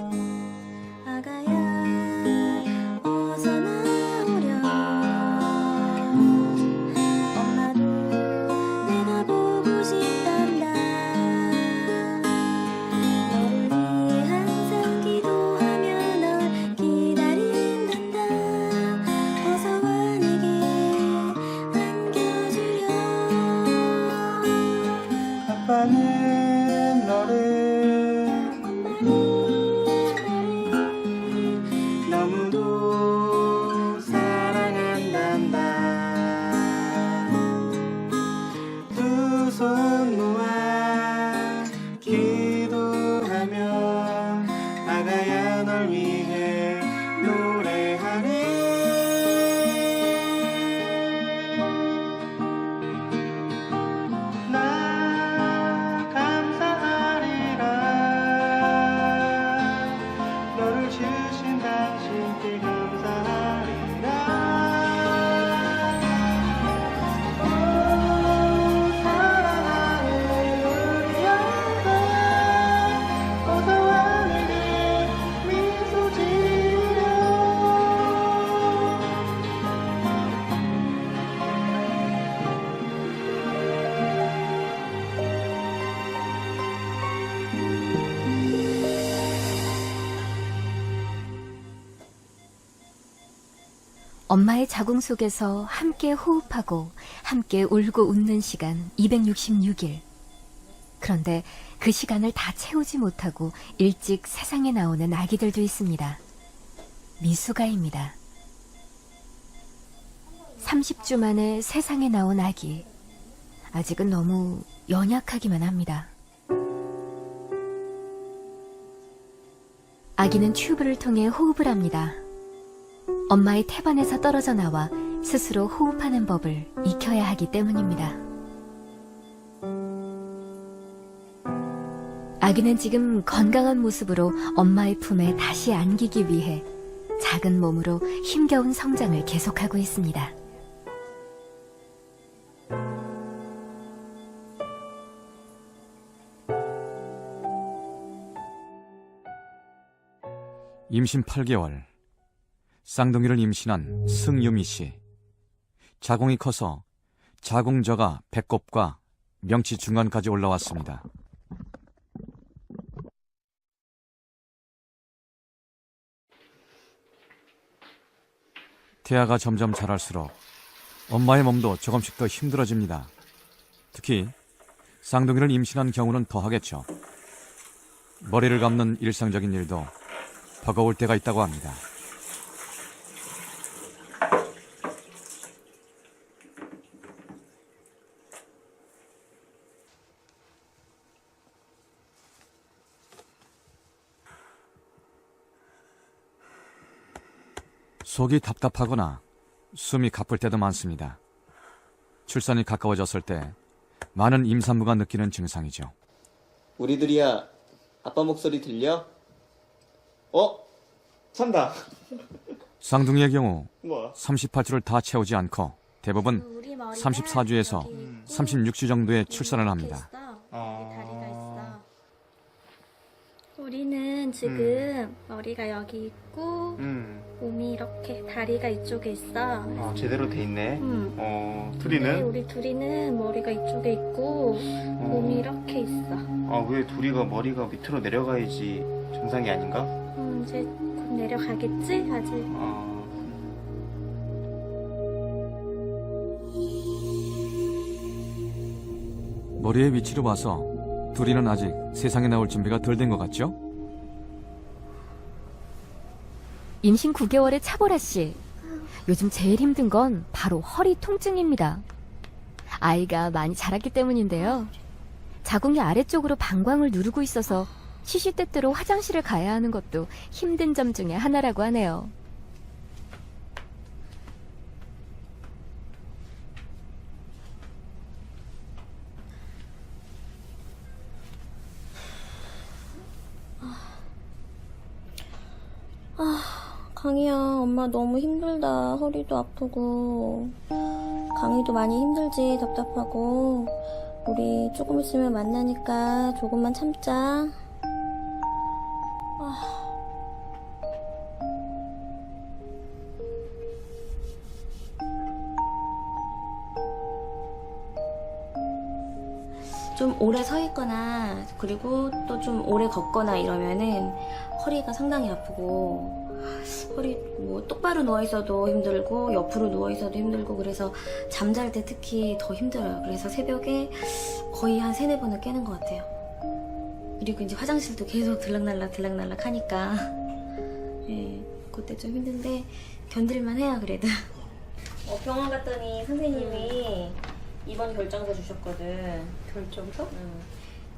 아빠는 너를 너무도 사랑한단다. 두 손 모아 기도하며 아가야 널 위해 노래하네. 주신 당신께 감사하리라. 사랑하는 우리 아빠 어서 와 내게 미소 지으려. 엄마의 자궁 속에서 함께 호흡하고 함께 울고 웃는 시간 266일. 그런데 그 시간을 다 채우지 못하고 일찍 세상에 나오는 아기들도 있습니다. 미숙아입니다. 30주 만에 세상에 나온 아기. 아직은 너무 연약하기만 합니다. 아기는 튜브를 통해 호흡을 합니다. 엄마의 태반에서 떨어져 나와 스스로 호흡하는 법을 익혀야 하기 때문입니다. 아기는 지금 건강한 모습으로 엄마의 품에 다시 안기기 위해 작은 몸으로 힘겨운 성장을 계속하고 있습니다. 임신 8개월. 쌍둥이를 임신한 승유미 씨. 자궁이 커서 자궁저가 배꼽과 명치 중간까지 올라왔습니다. 태아가 점점 자랄수록 엄마의 몸도 조금씩 더 힘들어집니다. 특히 쌍둥이를 임신한 경우는 더하겠죠. 머리를 감는 일상적인 일도 버거울 때가 있다고 합니다. 속이 답답하거나 숨이 가쁠 때도 많습니다. 출산이 가까워졌을 때 많은 임산부가 느끼는 증상이죠. 우리들이야 아빠 목소리 들려? 찬다. 쌍둥이의 경우 뭐야? 38주를 다 채우지 않고 대부분 34주에서 36주 정도의 출산을 합니다. 우리는 지금 머리가 여기 있고 몸이 이렇게 다리가 이쪽에 있어. 아, 제대로 돼 있네. 근데 둘이는? 우리 둘이는 머리가 이쪽에 있고 몸이 이렇게 있어. 아, 왜 둘이가 머리가 밑으로 내려가야지 정상이 아닌가? 이제 곧 내려가겠지? 아직. 머리의 위치로 봐서 둘이는 아직 세상에 나올 준비가 덜 된 것 같죠? 임신 9개월의 차보라 씨. 요즘 제일 힘든 건 바로 허리 통증입니다. 아이가 많이 자랐기 때문인데요. 자궁이 아래쪽으로 방광을 누르고 있어서 시시때때로 화장실을 가야 하는 것도 힘든 점 중에 하나라고 하네요. 강희야, 엄마 너무 힘들다. 허리도 아프고. 강희도 많이 힘들지, 답답하고. 우리 조금 있으면 만나니까 조금만 참자. 좀 오래 서 있거나 그리고 또 좀 오래 걷거나 이러면은 허리가 상당히 아프고 허리 뭐 똑바로 누워 있어도 힘들고 옆으로 누워 있어도 힘들고 그래서 잠잘 때 특히 더 힘들어요. 그래서 새벽에 거의 한 3-4번은 깨는 것 같아요. 그리고 이제 화장실도 계속 들락날락 하니까 예, 그때 좀 힘든데 견딜만 해요 그래도. 병원 갔더니 선생님이 입원 결정서 주셨거든. 결정서?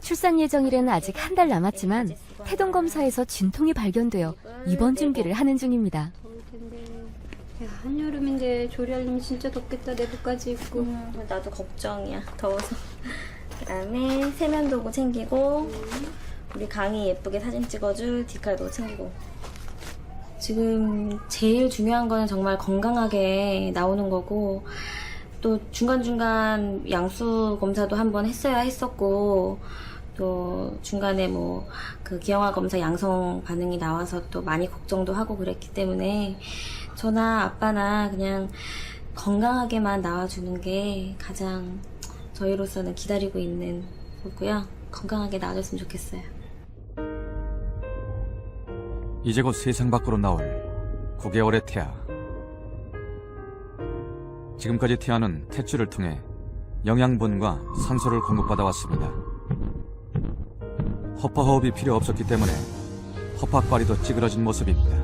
출산 예정일은 아직 한 달 남았지만 태동 검사에서 진통이 발견되어 입원 준비를 하는 중입니다. 야, 한여름인데 조리하려면 진짜 덥겠다. 내복까지 입고. 나도 걱정이야. 더워서. 그다음에 세면도구 챙기고 우리 강희 예쁘게 사진 찍어줄 디칼도 챙기고. 지금 제일 중요한 거는 정말 건강하게 나오는 거고 또 중간중간 양수 검사도 한번 했어야 했었고 또 중간에 뭐 그 기형아 검사 양성 반응이 나와서 또 많이 걱정도 하고 그랬기 때문에 저나 아빠나 그냥 건강하게만 나와주는 게 가장 저희로서는 기다리고 있는 거고요. 건강하게 나와줬으면 좋겠어요. 이제 곧 세상 밖으로 나올 9개월의 태아. 지금까지 태아는 탯줄을 통해 영양분과 산소를 공급받아 왔습니다. 허파호흡이 필요 없었기 때문에 허파과리도 찌그러진 모습입니다.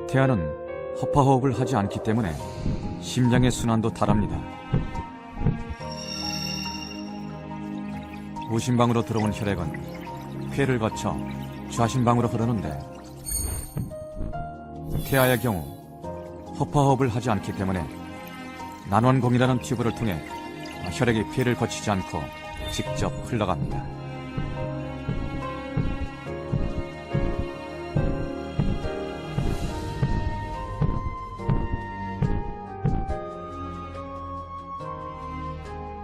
태아는 허파호흡을 하지 않기 때문에 심장의 순환도 다릅니다. 우심방으로 들어온 혈액은 폐를 거쳐 좌심방으로 흐르는데 태아의 경우 허파호흡을 하지 않기 때문에 난원공이라는 튜브를 통해 혈액이 폐를 거치지 않고 직접 흘러갑니다.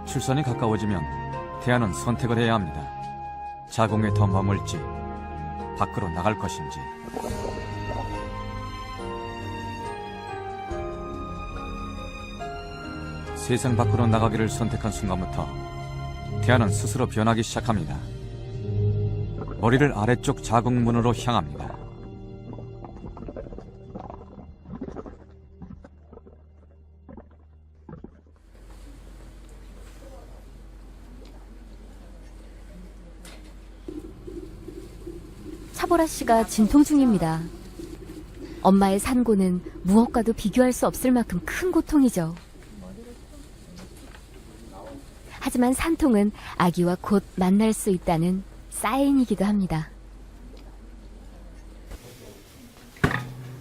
출산이 가까워지면 태아는 선택을 해야 합니다. 자궁에 더 머물지 밖으로 나갈 것인지. 세상 밖으로 나가기를 선택한 순간부터 태아는 스스로 변하기 시작합니다. 머리를 아래쪽 자궁문으로 향합니다. 차보라 씨가 진통 중입니다. 엄마의 산고는 무엇과도 비교할 수 없을 만큼 큰 고통이죠. 하지만 산통은 아기와 곧 만날 수 있다는 사인이기도 합니다.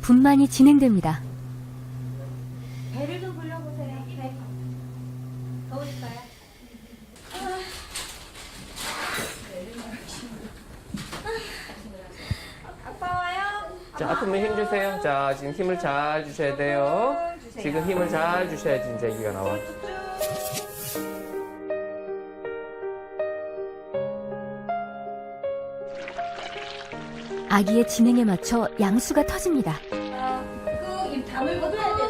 분만이 진행됩니다. 배를 좀 불려보세요. 배. 더우실까요? 아파와요? 자, 아프면 힘 주세요. 자, 지금 힘을 잘 주셔야 돼요. 지금 힘을 잘 주셔야지 이제 아기가 나와. 아기의 진행에 맞춰 양수가 터집니다. 입 다물고 떠야 돼.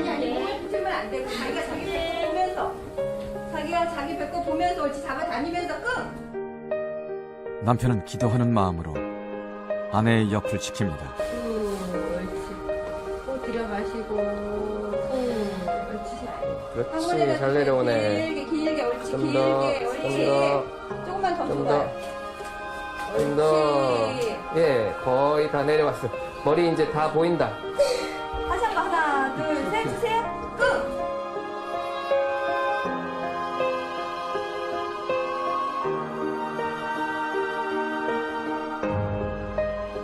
아니. 몸을 붙이면 안 되고 자기가 자기 배꼽 보면서 자기가 자기 배꼽 보면서 옳지 잡아다니면서 끙. 남편은 기도하는 마음으로 아내의 옆을 지킵니다. 옳지. 꼭 들여 마시고. 그렇지, 잘 내려오네. 길게 옳지. 좀 더, 옳지. 조금만 더 줘봐요. 좀 더. 예, 거의 다 내려왔어. 머리 이제 다 보인다. 다시 한 번 하나, 둘, 셋 주세요. 끙.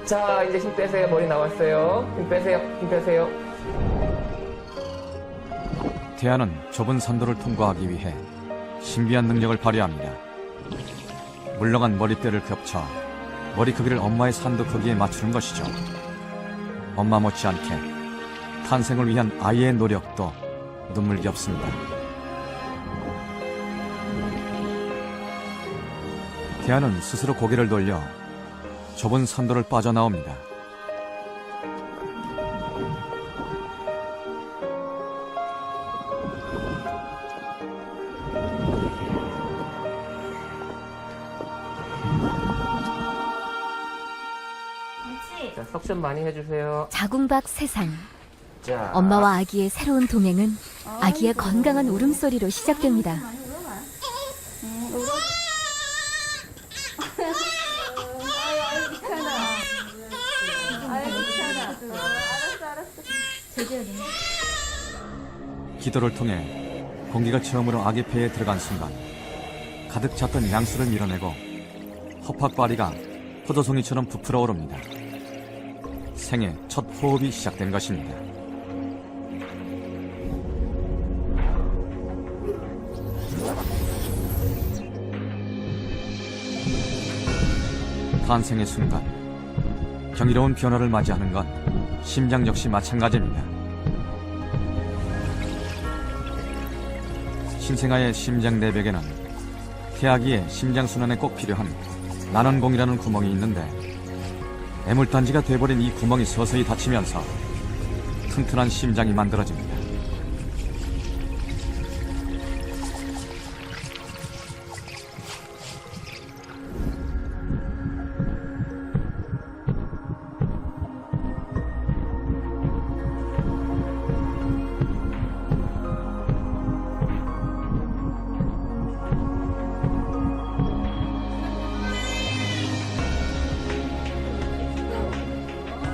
자, 이제 힘 빼세요. 머리 나왔어요. 힘 빼세요. 힘 빼세요. 태아는 좁은 산도를 통과하기 위해 신비한 능력을 발휘합니다. 물렁한 머리뼈를 겹쳐 머리 크기를 엄마의 산도 크기에 맞추는 것이죠. 엄마 못지않게 탄생을 위한 아이의 노력도 눈물겹습니다. 태아는 스스로 고개를 돌려 좁은 산도를 빠져나옵니다. 자, 석션 많이 해주세요. 자궁박 세상. 자. 엄마와 아기의 새로운 동행은 아기의 건강한 울음소리로 시작됩니다. 기도를 통해 공기가 처음으로 아기 폐에 들어간 순간 가득 찼던 양수를 밀어내고 허팍바리가 포도송이처럼 부풀어 오릅니다. 생애 첫 호흡이 시작된 것입니다. 탄생의 순간 경이로운 변화를 맞이하는 건 심장 역시 마찬가지입니다. 신생아의 심장 내벽에는 태아기의 심장순환에 꼭 필요한 난원공이라는 구멍이 있는데 애물단지가 돼버린 이 구멍이 서서히 닫히면서 튼튼한 심장이 만들어집니다.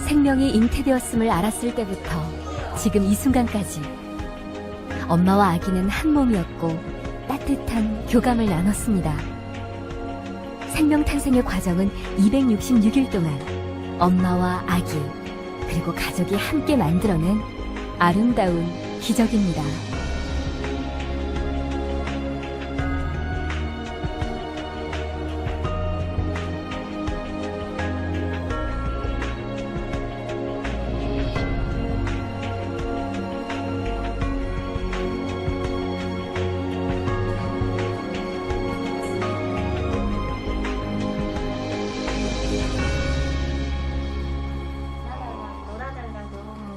생명이 잉태되었음을 알았을 때부터 지금 이 순간까지 엄마와 아기는 한 몸이었고 따뜻한 교감을 나눴습니다. 생명 탄생의 과정은 266일 동안 엄마와 아기 그리고 가족이 함께 만들어낸 아름다운 기적입니다.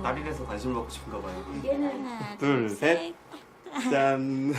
파리에서 간식 먹고 싶은가 봐요. 하나, 둘, 셋. 짠.